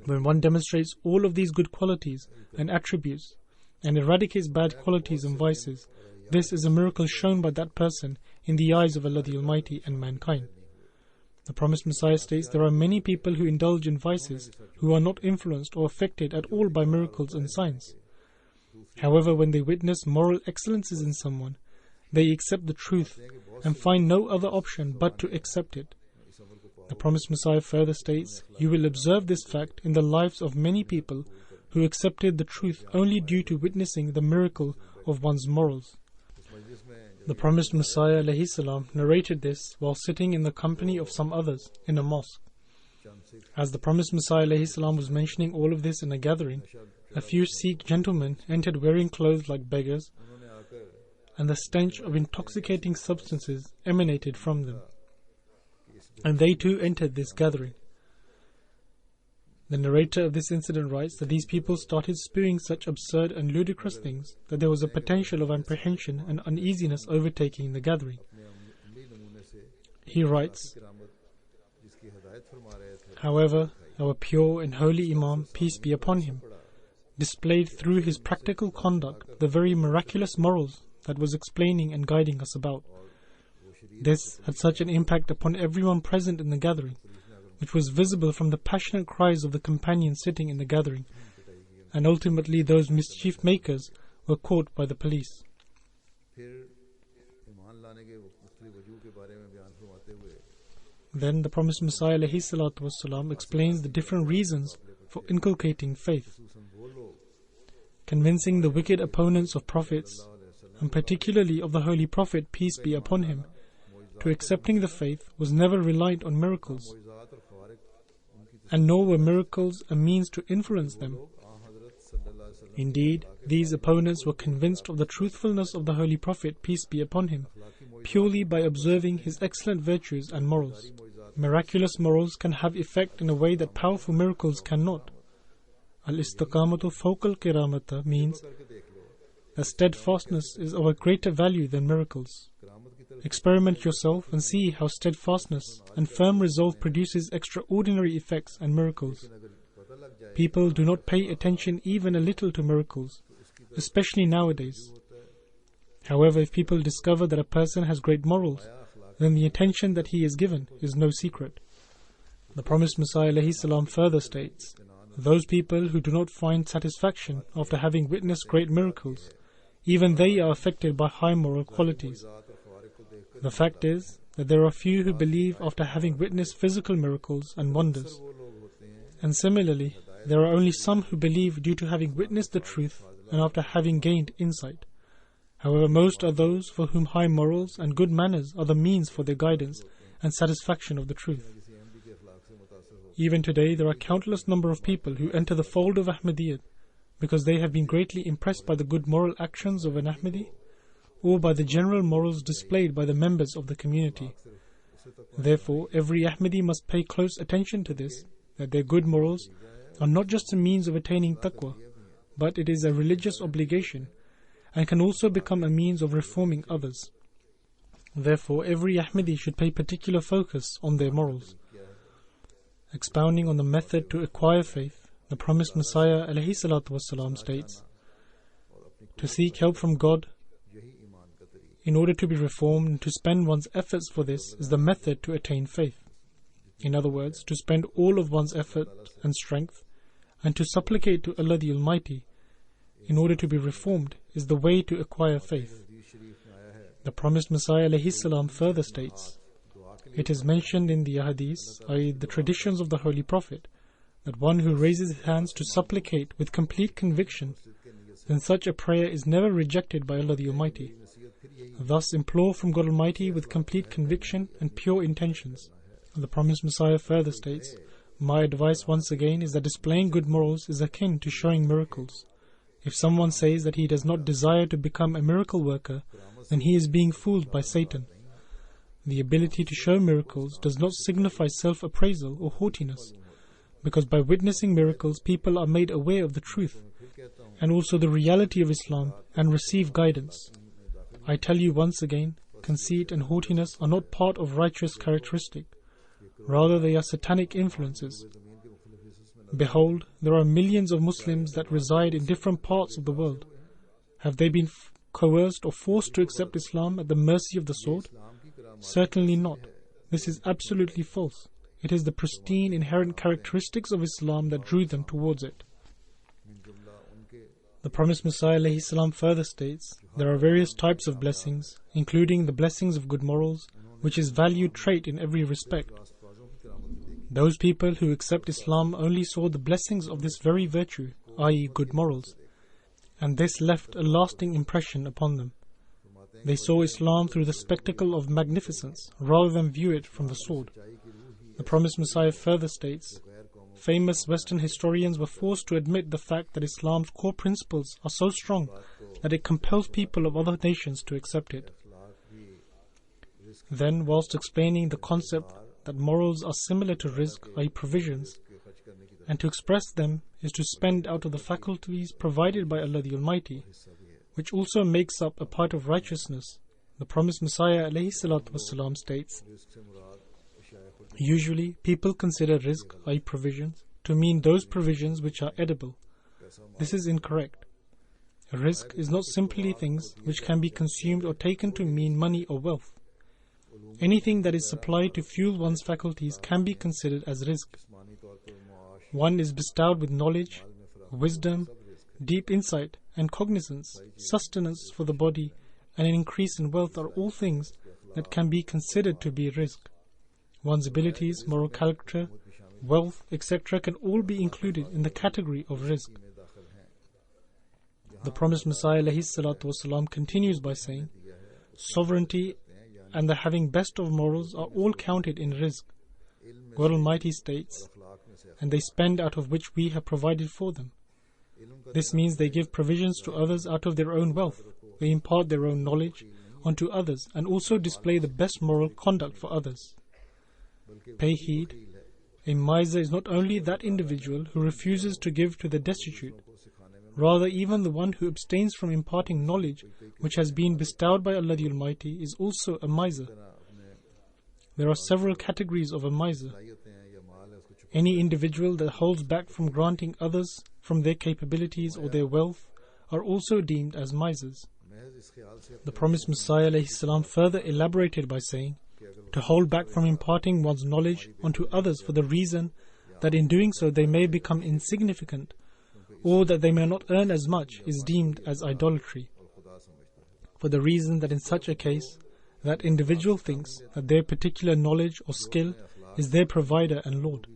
When one demonstrates all of these good qualities and attributes and eradicates bad qualities and vices, this is a miracle shown by that person in the eyes of Allah the Almighty and mankind. The promised Messiah states there are many people who indulge in vices who are not influenced or affected at all by miracles and signs. However, when they witness moral excellences in someone, they accept the truth and find no other option but to accept it. The promised Messiah further states, "You will observe this fact in the lives of many people who accepted the truth only due to witnessing the miracle of one's morals." The promised Messiah ﷺ narrated this while sitting in the company of some others in a mosque. As the promised Messiah ﷺ was mentioning all of this in a gathering, a few Sikh gentlemen entered wearing clothes like beggars, and the stench of intoxicating substances emanated from them. And they too entered this gathering. The narrator of this incident writes that these people started spewing such absurd and ludicrous things that there was a potential of apprehension and uneasiness overtaking the gathering. He writes, "However, our pure and holy Imam, peace be upon him, displayed through his practical conduct the very miraculous morals that was explaining and guiding us about. This had such an impact upon everyone present in the gathering, which was visible from the passionate cries of the companions sitting in the gathering, and ultimately those mischief makers were caught by the police." Then the promised Messiah ﷺ explains the different reasons for inculcating faith. Convincing the wicked opponents of prophets, and particularly of the Holy Prophet, peace be upon him, to accepting the faith was never reliant on miracles, and nor were miracles a means to influence them. Indeed, these opponents were convinced of the truthfulness of the Holy Prophet, peace be upon him, purely by observing his excellent virtues and morals. Miraculous morals can have effect in a way that powerful miracles cannot. Al-istiqamatu fawqa al-kiramata means that steadfastness is of a greater value than miracles. Experiment yourself and see how steadfastness and firm resolve produces extraordinary effects and miracles. People do not pay attention even a little to miracles, especially nowadays. However, if people discover that a person has great morals, then the attention that he is given is no secret. The promised Messiah ﷺ further states, "Those people who do not find satisfaction after having witnessed great miracles, even they are affected by high moral qualities. The fact is that there are few who believe after having witnessed physical miracles and wonders. And similarly, there are only some who believe due to having witnessed the truth and after having gained insight. However, most are those for whom high morals and good manners are the means for their guidance and satisfaction of the truth. Even today, there are countless number of people who enter the fold of Ahmadiyyat because they have been greatly impressed by the good moral actions of an Ahmadi, or by the general morals displayed by the members of the community. Therefore, every Ahmadi must pay close attention to this, that their good morals are not just a means of attaining taqwa, but it is a religious obligation, and can also become a means of reforming others. Therefore, every Ahmadi should pay particular focus on their morals. Expounding on the method to acquire faith, the promised Messiah ﷺ states, "To seek help from God in order to be reformed and to spend one's efforts for this is the method to attain faith. In other words, to spend all of one's effort and strength and to supplicate to Allah the Almighty in order to be reformed is the way to acquire faith." The promised Messiah ﷺ further states, "It is mentioned in the Ahadith, i.e. the traditions of the Holy Prophet, that one who raises his hands to supplicate with complete conviction, then such a prayer is never rejected by Allah the Almighty. Thus implore from God Almighty with complete conviction and pure intentions." The promised Messiah further states, "My advice once again is that displaying good morals is akin to showing miracles. If someone says that he does not desire to become a miracle worker, then he is being fooled by Satan. The ability to show miracles does not signify self-appraisal or haughtiness, because by witnessing miracles people are made aware of the truth and also the reality of Islam and receive guidance. I tell you once again, conceit and haughtiness are not part of righteous characteristic. Rather, they are satanic influences. Behold, there are millions of Muslims that reside in different parts of the world. Have they been coerced or forced to accept Islam at the mercy of the sword? Certainly not. This is absolutely false. It is the pristine inherent characteristics of Islam that drew them towards it. The promised Messiah ﷺ further states, there are various types of blessings, including the blessings of good morals, which is valued trait in every respect. Those people who accept Islam only saw the blessings of this very virtue, i.e. good morals, and this left a lasting impression upon them. They saw Islam through the spectacle of magnificence, rather than view it from the sword. The promised Messiah further states, famous Western historians were forced to admit the fact that Islam's core principles are so strong that it compels people of other nations to accept it. Then, whilst explaining the concept that morals are similar to rizq, i.e. provisions, and to express them is to spend out of the faculties provided by Allah the Almighty, which also makes up a part of righteousness, the promised Messiah ﷺ states, usually people consider rizq, i.e. provisions, to mean those provisions which are edible. This is incorrect. Rizq is not simply things which can be consumed or taken to mean money or wealth. Anything that is supplied to fuel one's faculties can be considered as rizq. One is bestowed with knowledge, wisdom, deep insight and cognizance, sustenance for the body, and an increase in wealth are all things that can be considered to be rizq. One's abilities, moral character, wealth, etc. can all be included in the category of rizq. The promised Messiah ﷺ continues by saying, sovereignty and the having best of morals are all counted in rizq. God Almighty states, and they spend out of which we have provided for them. This means they give provisions to others out of their own wealth. They impart their own knowledge onto others and also display the best moral conduct for others. Pay heed. A miser is not only that individual who refuses to give to the destitute, rather even the one who abstains from imparting knowledge which has been bestowed by Allah the Almighty is also a miser. There are several categories of a miser. Any individual that holds back from granting others from their capabilities or their wealth are also deemed as misers. The promised Messiah ﷺ further elaborated by saying, to hold back from imparting one's knowledge onto others for the reason that in doing so they may become insignificant or that they may not earn as much is deemed as idolatry. For the reason that in such a case, that individual thinks that their particular knowledge or skill is their provider and Lord.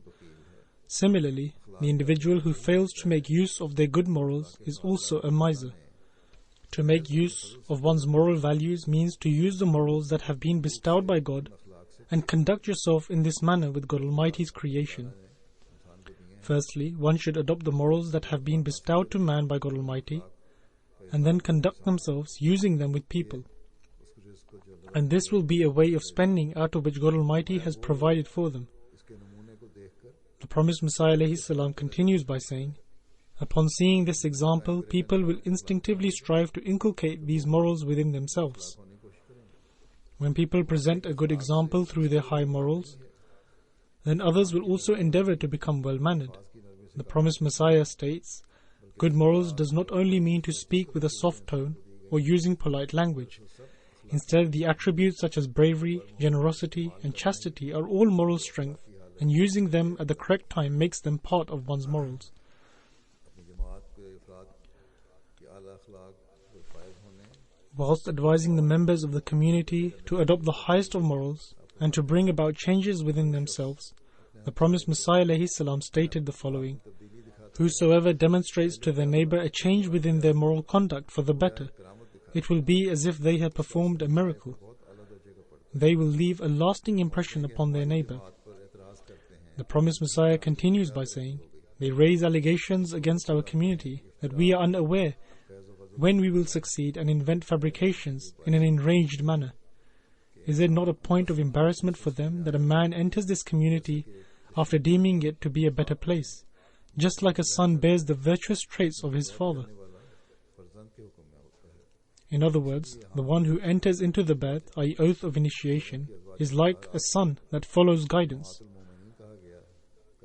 Similarly, the individual who fails to make use of their good morals is also a miser. To make use of one's moral values means to use the morals that have been bestowed by God and conduct yourself in this manner with God Almighty's creation. Firstly, one should adopt the morals that have been bestowed to man by God Almighty and then conduct themselves using them with people. And this will be a way of spending out of which God Almighty has provided for them. The promised Messiah ﷺ continues by saying, upon seeing this example, people will instinctively strive to inculcate these morals within themselves. When people present a good example through their high morals, then others will also endeavor to become well-mannered. The promised Messiah states, good morals does not only mean to speak with a soft tone or using polite language. Instead, the attributes such as bravery, generosity, and chastity are all moral strength, and using them at the correct time makes them part of one's morals. Whilst advising the members of the community to adopt the highest of morals and to bring about changes within themselves, the promised Messiah ﷺ stated the following, whosoever demonstrates to their neighbor a change within their moral conduct for the better, it will be as if they had performed a miracle. They will leave a lasting impression upon their neighbor. The promised Messiah continues by saying, they raise allegations against our community that we are unaware when we will succeed and invent fabrications in an enraged manner. Is it not a point of embarrassment for them that a man enters this community after deeming it to be a better place, just like a son bears the virtuous traits of his father. In other words, the one who enters into the Bai'at, i.e. oath of initiation, is like a son that follows guidance.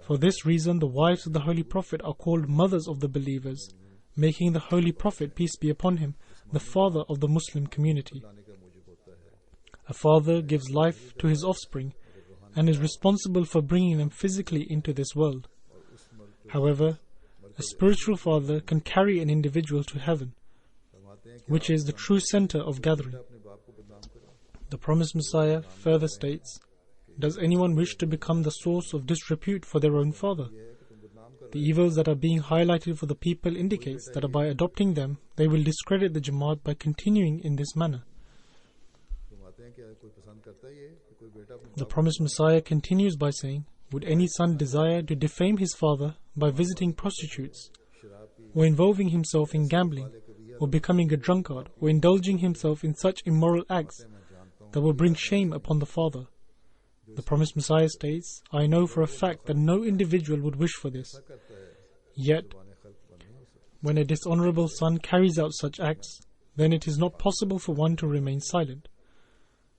For this reason, the wives of the Holy Prophet are called mothers of the believers, making the Holy Prophet, peace be upon him, the father of the Muslim community. A father gives life to his offspring and is responsible for bringing them physically into this world. However, a spiritual father can carry an individual to heaven, which is the true center of gathering. The promised Messiah further states, "Does anyone wish to become the source of disrepute for their own father?" The evils that are being highlighted for the people indicates that by adopting them, they will discredit the Jamaat by continuing in this manner. The promised Messiah continues by saying, "Would any son desire to defame his father by visiting prostitutes, or involving himself in gambling, or becoming a drunkard, or indulging himself in such immoral acts that will bring shame upon the father?" The promised Messiah states, "I know for a fact that no individual would wish for this. Yet, when a dishonorable son carries out such acts, then it is not possible for one to remain silent."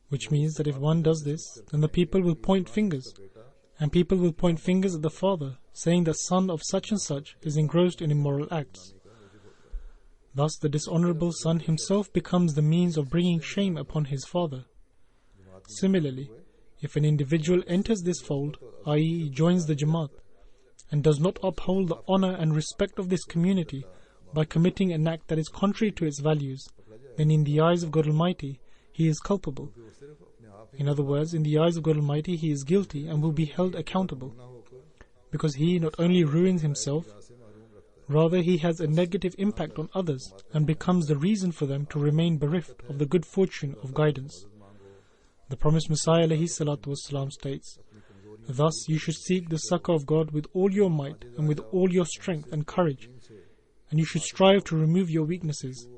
Which means that if one does this, then the people will point fingers, and people will point fingers at the father, saying that son of such and such is engrossed in immoral acts. Thus, the dishonorable son himself becomes the means of bringing shame upon his father. Similarly, if an individual enters this fold, i.e. joins the Jamaat, and does not uphold the honor and respect of this community by committing an act that is contrary to its values, then in the eyes of God Almighty, he is culpable. In other words, in the eyes of God Almighty, he is guilty and will be held accountable, because he not only ruins himself, rather he has a negative impact on others and becomes the reason for them to remain bereft of the good fortune of guidance. The promised Messiah ﷺ states, "Thus you should seek the succor of God with all your might and with all your strength and courage, and you should strive to remove your weaknesses.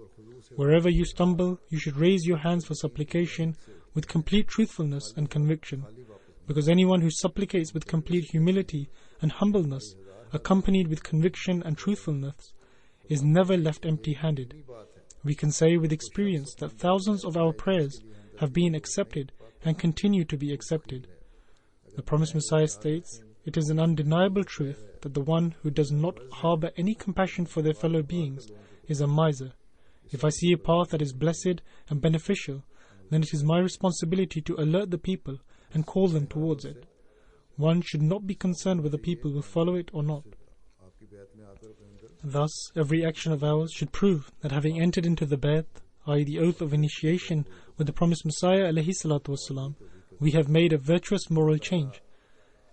Wherever you stumble, you should raise your hands for supplication with complete truthfulness and conviction, because anyone who supplicates with complete humility and humbleness, accompanied with conviction and truthfulness, is never left empty-handed. We can say with experience that thousands of our prayers have been accepted and continue to be accepted." The promised Messiah states, "It is an undeniable truth that the one who does not harbor any compassion for their fellow beings is a miser. If I see a path that is blessed and beneficial, then it is my responsibility to alert the people and call them towards it. One should not be concerned whether people will follow it or not." Thus, every action of ours should prove that having entered into the Bai'at, i.e. the oath of initiation with the promised Messiah ﷺ, we have made a virtuous moral change,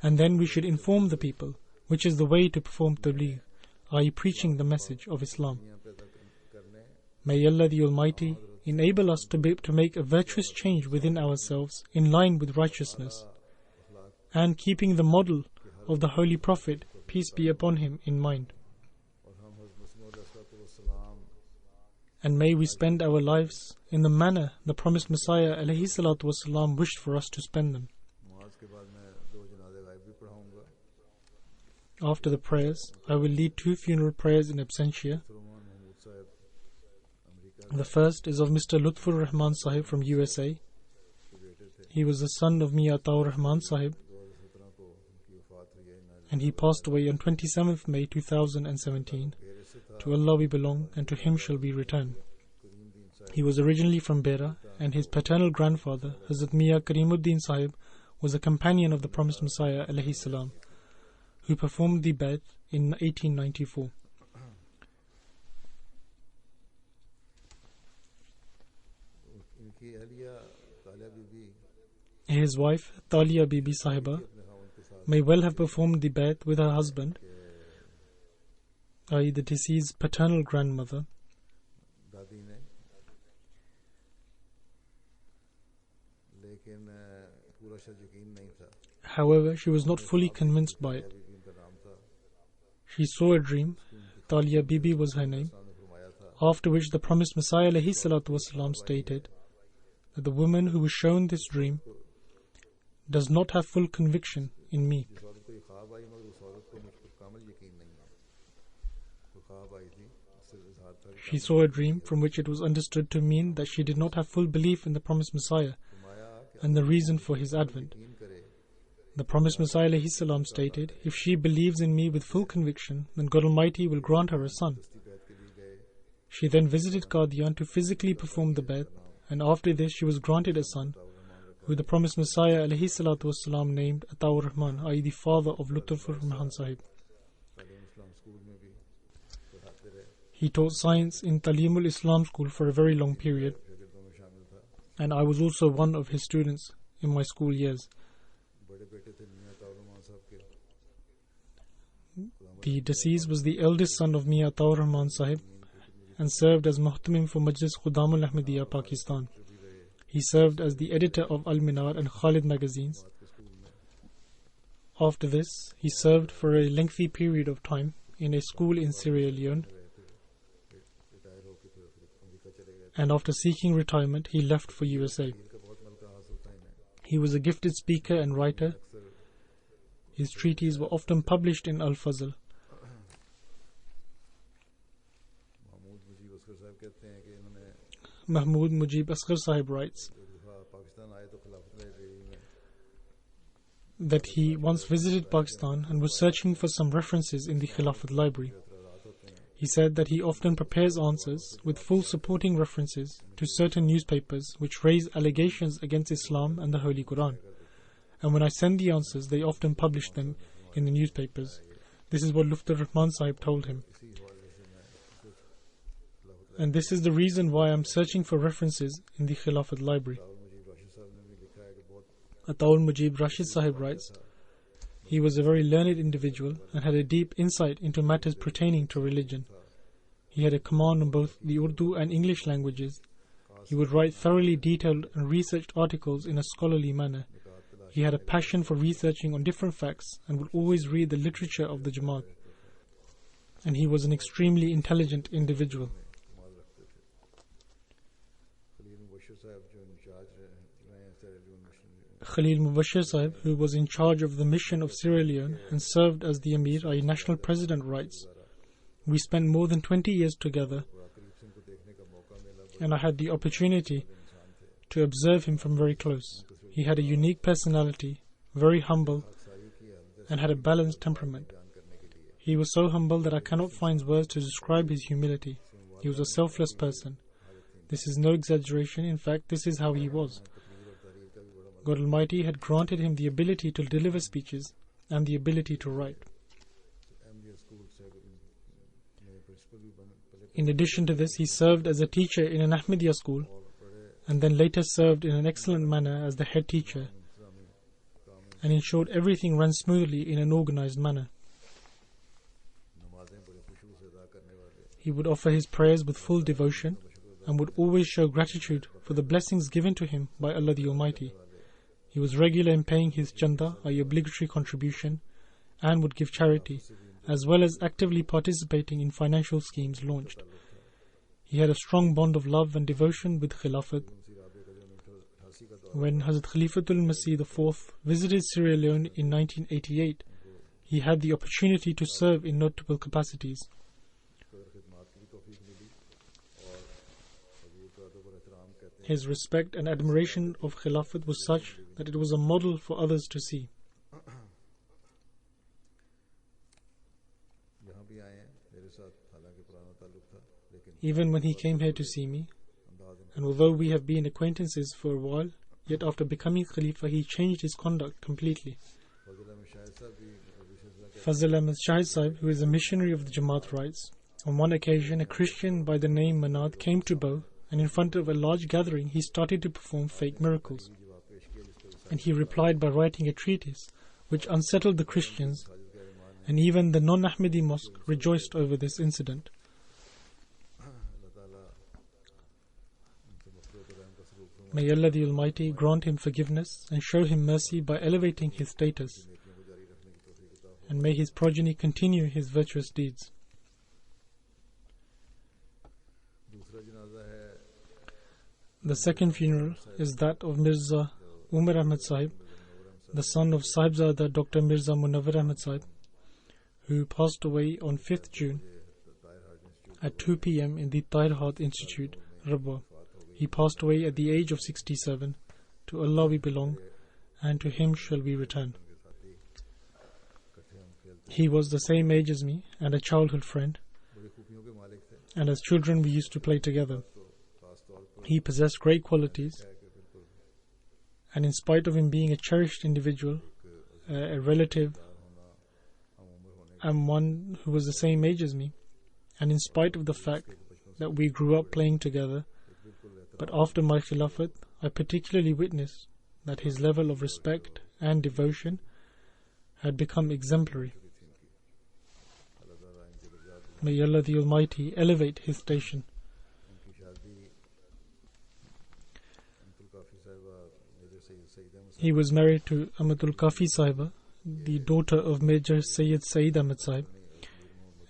and then we should inform the people, which is the way to perform tabligh, i.e. preaching the message of Islam. May Allah the Almighty enable us to make a virtuous change within ourselves in line with righteousness, and keeping the model of the Holy Prophet, peace be upon him, in mind. And may we spend our lives in the manner the promised Messiah ﷺ wished for us to spend them. After the prayers, I will lead 2 funeral prayers in absentia. The first is of Mr. Lutfur Rahman Sahib from USA. He was the son of Miya Ataur Rahman Sahib, and he passed away on 27th May 2017. To Allah we belong, and to Him shall we return. He was originally from Bera, and his paternal grandfather, Hazrat Miya Karimuddin Sahib, was a companion of the promised Messiah ﷺ, who performed the Bai'at in 1894. His wife, Talia Bibi Sahiba, may well have performed the Bai'at with her husband, i.e. the deceased's paternal grandmother. However, she was not fully convinced by it. She saw a dream, Talia Bibi was her name, after which the promised Messiah ﷺ stated that the woman who was shown this dream does not have full conviction in me. तो ख्वाब आई थी, उससे इजहार था कि She saw a dream from which it was understood to mean that she did not have full belief in the promised Messiah फरमाया कि and the reason for his advent. यकीन करे The promised Messiah ﷺ stated, "If she believes in me with full conviction, then God Almighty will grant her a son." दस्ती बैत के लिए गए, She then visited Qadian to physically perform the Bayt, and after this she was granted a son, who the promised Messiah ﷺ named Ataur Rahman, i.e. the father of Lutfur Rahman Sahib. तालीम इस्लाम school में भी पढ़ाते रहे, He taught science in Talimul Islam school for a very long period, शागिर्दों में शामिल था। and I was also one of his students in my school years. बड़े बेटे थे मियां ताउर रहमान साहब के, The deceased was the eldest son of Mian Ataur Rahman Sahib and served as Muhtamim for Majlis Khudamul Ahmadiyya, Pakistan. He served as the editor of Al Minar and Khalid magazines. After this, he served for a lengthy period of time in a school in Sierra Leone, retire होकर फिर America चले गए। and after seeking retirement, he left for USA. इनका बहुत मलका हासिल था इन्हें। He was a gifted speaker and writer. His treatises were often published in Al-Fazl. Mahmood Mujib Askar sahab कहते हैं कि इन्होंने Mahmoud Mujib Asghar Sahib writes एक दफा पाकिस्तान आए तो खिलाफत लाइब्रेरी में that he once visited Pakistan and was searching for some references in the Khilafat library. एतराज़ात होते हैं, He said that he often prepares answers with full supporting references to certain newspapers which raise allegations against Islam and the Holy Quran. And when I send the answers, they often publish them in the newspapers. This is what Lutfur Rahman Sahib told him. इसी हवाले से मैं खिलाफत And this is the reason why I'm searching for references in the Khilafat library. Lahore Mujib Rashid साहब ने भी लिखा है कि बहुत Ataul Mujib Rashid Sahib writes, he was a very learned individual and had a deep insight into matters pertaining to religion. He had a command on both the Urdu and English languages. He would write thoroughly detailed and researched articles in a scholarly manner. He had a passion for researching on different facts and would always read the literature of the Jamaat. And he was an extremely intelligent individual. कमाल रखते थे। खलील मुबशर साहब जो in charge रहे हैं Sierra Leone mission, Khalil Mubashir Sahib, who was in charge of the mission of Sierra Leone and served as the Emir, i.e. National President, writes, "We spent more than 20 years together, बड़ा करीब से इनको देखने का मौका मिला, बड़े and I had the opportunity इंसान थे। to observe him from very close. He had a unique personality, very humble, सारियों की हालत and had a balanced temperament. बयान करने के लिए He was so humble that I cannot find words to describe his humility. He was a selfless person. This is no exaggeration. In fact, this is how he was. तकरीर और तारीफ का भी बड़ा मौका। God Almighty had granted him the ability to deliver speeches and the ability to write. MDS school से में principal भी बन पहले In addition to this, he served as a teacher in an Ahmadiyya school और बड़े and then later served in an excellent manner as the head teacher, इंतजामी काम में and ensured everything ran smoothly in an organized manner. नमाजें बड़े खुशबू से अदा करने वाले, He would offer his prayers with full devotion and would always show gratitude for the blessings given to him by Allah the Almighty. He was regular in paying his chanda, or obligatory contribution, and would give charity, as well as actively participating in financial schemes launched. He had a strong bond of love and devotion with Khilafat. उनसी राबे का जो 1988 का दौर When Hazrat Khalifatul Masih IV visited Sierra Leone in 1988, he had the opportunity to serve in notable capacities. कदर खिदमात की भी तौफीक मिली और हजूर का अदब और एहतराम कहते हैं। His respect and admiration of Khilafat was such that it was a model for others to see. यहाँ भी आए हैं मेरे साथ, हालांकि पुराना ताल्लुक था, लेकिन Even when he came here to see me, अंदाज इनका and although we have been acquaintances for a while, yet after becoming Khalifa, he changed his conduct completely. फजल अहमद शाहिद साहब भी विशेष कहते Fazl Ahmad Shahid Sahib, who is a missionary of the Jamaat, writes, on one occasion, a Christian by the name Manad came to Bow, and in front of a large gathering, he started to perform fake miracles. हैं जवाब पेश किया जिस पर And he replied by writing a treatise, which unsettled the Christians, Sajid का ईमान and even the non-Ahmadi mosque rejoiced over this incident. अल्लाह ताला उनसे मफ़रत और रहम का सलूक फरमाए, May Allah the Almighty grant him forgiveness and show him mercy by elevating his status, नेकियों को जारी रखने की तौफीक अता हो। and may his progeny continue his virtuous deeds. दूसरा जनाजा है The second funeral is that of Mirza Umar Ahmad Sahib, the son of Sahibzada Dr. Mirza Munawwar Ahmad Sahib, who passed away on 5th June. at 2 p.m. in the Tahir Heart Institute, Rabwa. He passed away at the age of 67. To Allah we belong, and to Him shall we return. He was the same age as me and a childhood friend, and as children we used to play together. He possessed great qualities, and in spite of him being a cherished individual, a relative, and one who was the same age as me, and in spite of the fact that we grew up playing together, but after my Khilafat, I particularly witnessed that his level of respect and devotion had become exemplary. May Allah the Almighty elevate his station. He was married to Amatul Kafi Sahiba, the daughter of Major Sayyid Saeed Ahmed Sahib,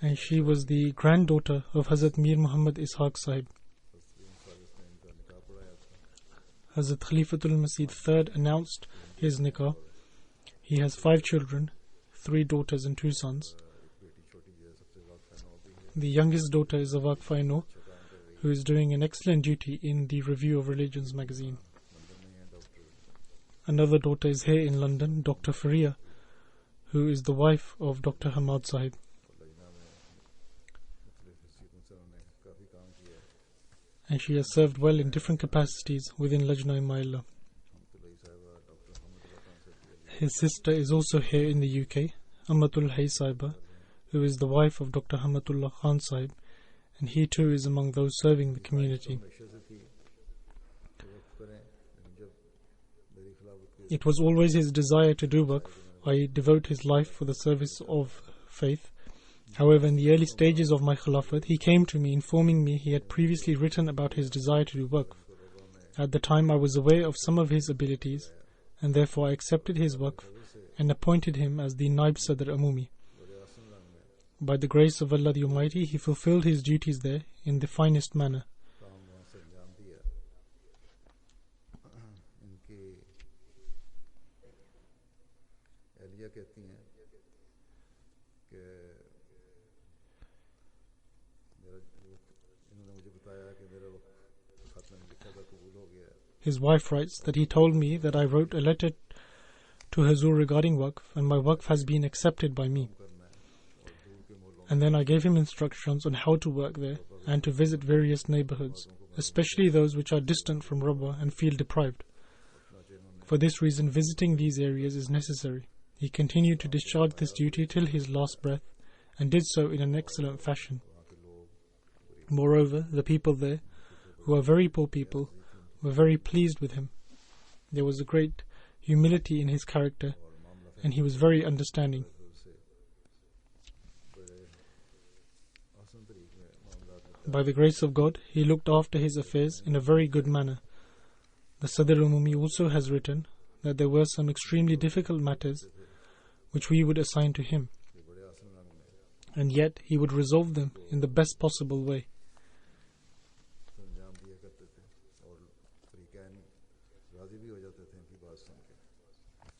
and she was the granddaughter of Hazrat Mir Muhammad Ishaq Sahib. Hazrat Khalifatul Masih III announced his nikah. He has 5 children, 3 daughters and 2 sons. The youngest daughter is Awaq Faino, who is doing an excellent duty in the Review of Religions magazine. Another daughter is here in London, Dr. Faria, who is the wife of Dr. Hamad Sahib. And she has served well in different capacities within Lajna-e-Mailla. His sister is also here in the UK, Amatul Hay Sahiba, who is the wife of Dr. Hamatullah Khan Sahib, and he too is among those serving the community. It was always his desire to do waqf, i.e. devote his life for the service of faith. However, in the early stages of my Khilafat, he came to me informing me he had previously written about his desire to do waqf. At the time I was aware of some of his abilities, and therefore I accepted his waqf and appointed him as the Naib Sadr Amumi. By the grace of Allah the Almighty, he fulfilled his duties there in the finest manner. His wife writes that he told me that I wrote a letter to Hazur regarding waqf, and my waqf has been accepted by me. And then I gave him instructions on how to work there and to visit various neighborhoods, especially those which are distant from Rabwa and feel deprived. For this reason, visiting these areas is necessary. He continued to discharge this duty till his last breath, and did so in an excellent fashion. Moreover, the people there, who are very poor people, were very pleased with him. There was a great humility in his character, and he was very understanding. By the grace of God, he looked after his affairs in a very good manner. The Sadr Umumi also has written that there were some extremely difficult matters which we would assign to him, and yet he would resolve them in the best possible way.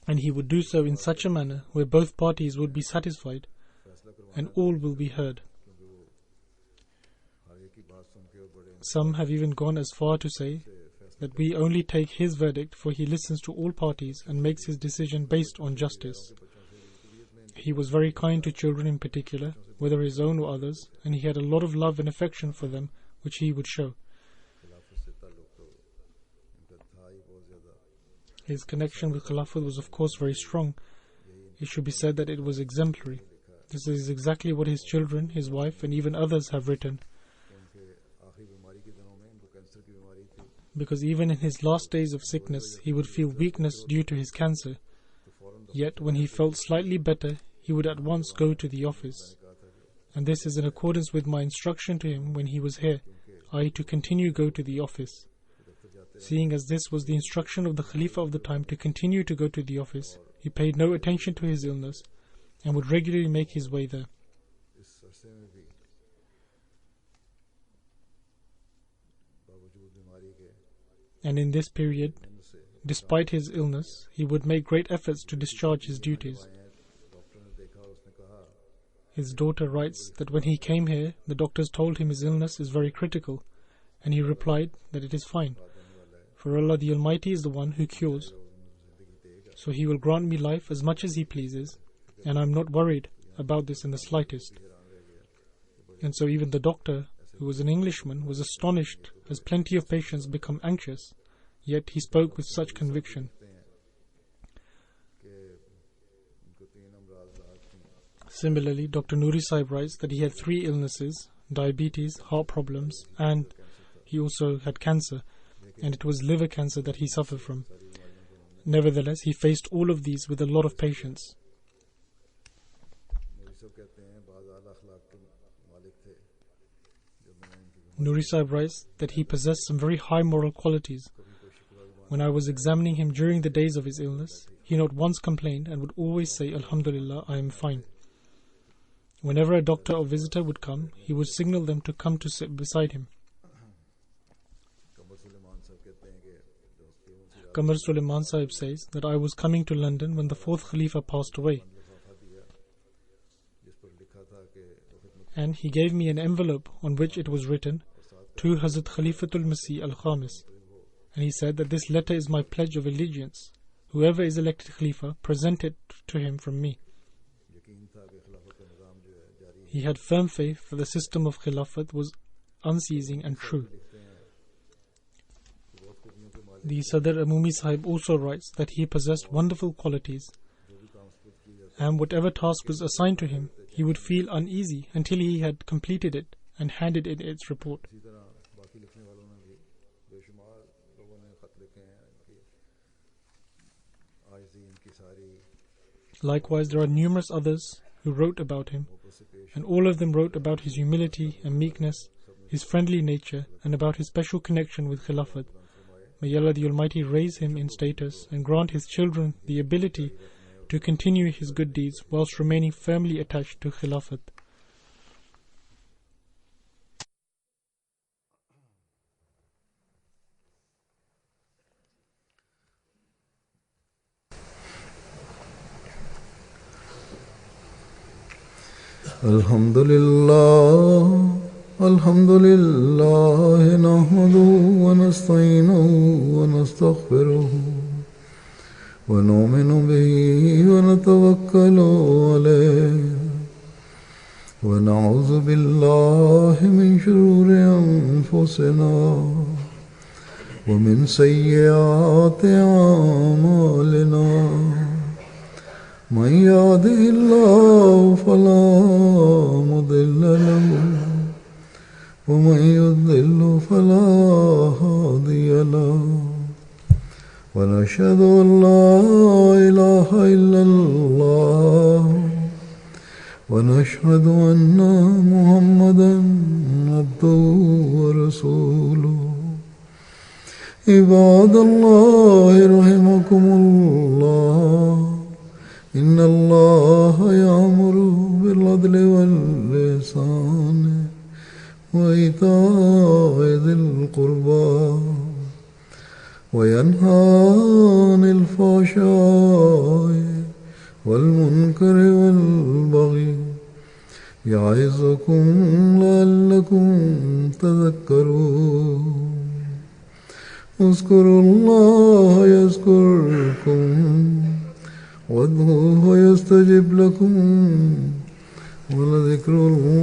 And he would do so in such a manner where both parties would be satisfied and all will be heard. Some have even gone as far to say that we only take his verdict, for he listens to all parties and makes his decision based on justice. He was very kind to children in particular, whether his own or others, and he had a lot of love and affection for them, which he would show. His connection with Khilafat was of course very strong. It should be said that it was exemplary. This is exactly what his children, his wife, and even others have written. Because even in his last days of sickness, he would feel weakness due to his cancer. Yet when he felt slightly better, he would at once go to the office. And this is in accordance with my instruction to him when he was here, i.e. to continue go to the office. Seeing as this was the instruction of the Khalifa of the time to continue to go to the office, he paid no attention to his illness and would regularly make his way there. And in this period, despite his illness, he would make great efforts to discharge his duties. His daughter writes that when he came here, the doctors told him his illness is very critical, and he replied that it is fine. For Allah the Almighty is the one who cures. So He will grant me life as much as He pleases, and I am not worried about this in the slightest. And so even the doctor, who was an Englishman, was astonished as plenty of patients become anxious, yet he spoke with such conviction. Similarly, Dr. Nuri Sahib writes that he had 3 illnesses: diabetes, heart problems, and he also had cancer, and it was liver cancer that he suffered from. Nevertheless, he faced all of these with a lot of patience. Nuri Sahib writes that he possessed some very high moral qualities. When I was examining him during the days of his illness, he not once complained and would always say, Alhamdulillah, I am fine. Whenever a doctor or visitor would come, he would signal them to come to sit beside him. Qamar Sulaiman Sahib says that I was coming to London when the 4th Khalifa passed away, and he gave me an envelope on which it was written, to Hazrat Khalifatul Masih Al-Khamis, and he said that this letter is my pledge of allegiance. Whoever is elected Khalifa, present it to him from me. He had firm faith that the system of Khilafat was unceasing and true. The Sadr Amumi Sahib also writes that he possessed wonderful qualities, and whatever task was assigned to him, he would feel uneasy until he had completed it and handed in its report. Likewise, there are numerous others who wrote about him, and all of them wrote about his humility and meekness, his friendly nature, and about his special connection with Khilafat. May Allah the Almighty raise him in status and grant his children the ability to continue his good deeds whilst remaining firmly attached to Khilafat. Alhamdulillah, nahmaduhu wa nasta'inuhu wa nastaghfiruhu wa nu'minu bihi wa natawakkalu alayhi wa na'udhu billahi min shururi anfusina wa min sayyiati a'malina. من يهده الله فلا مضل له ومن يضلل فلا هادي له ونشهد أن لا إله إلا الله ونشهد أن محمدا عبده ورسوله. عباد الله رحمكم الله، إن الله يأمر بالعدل والإحسان وإيتاء ذي القربى وينهى عن الفحشاء والمنكر والبغي يعظكم لعلكم تذكرون. اذكروا الله يذكركم وادعوه يستجب لكم ولذكر الله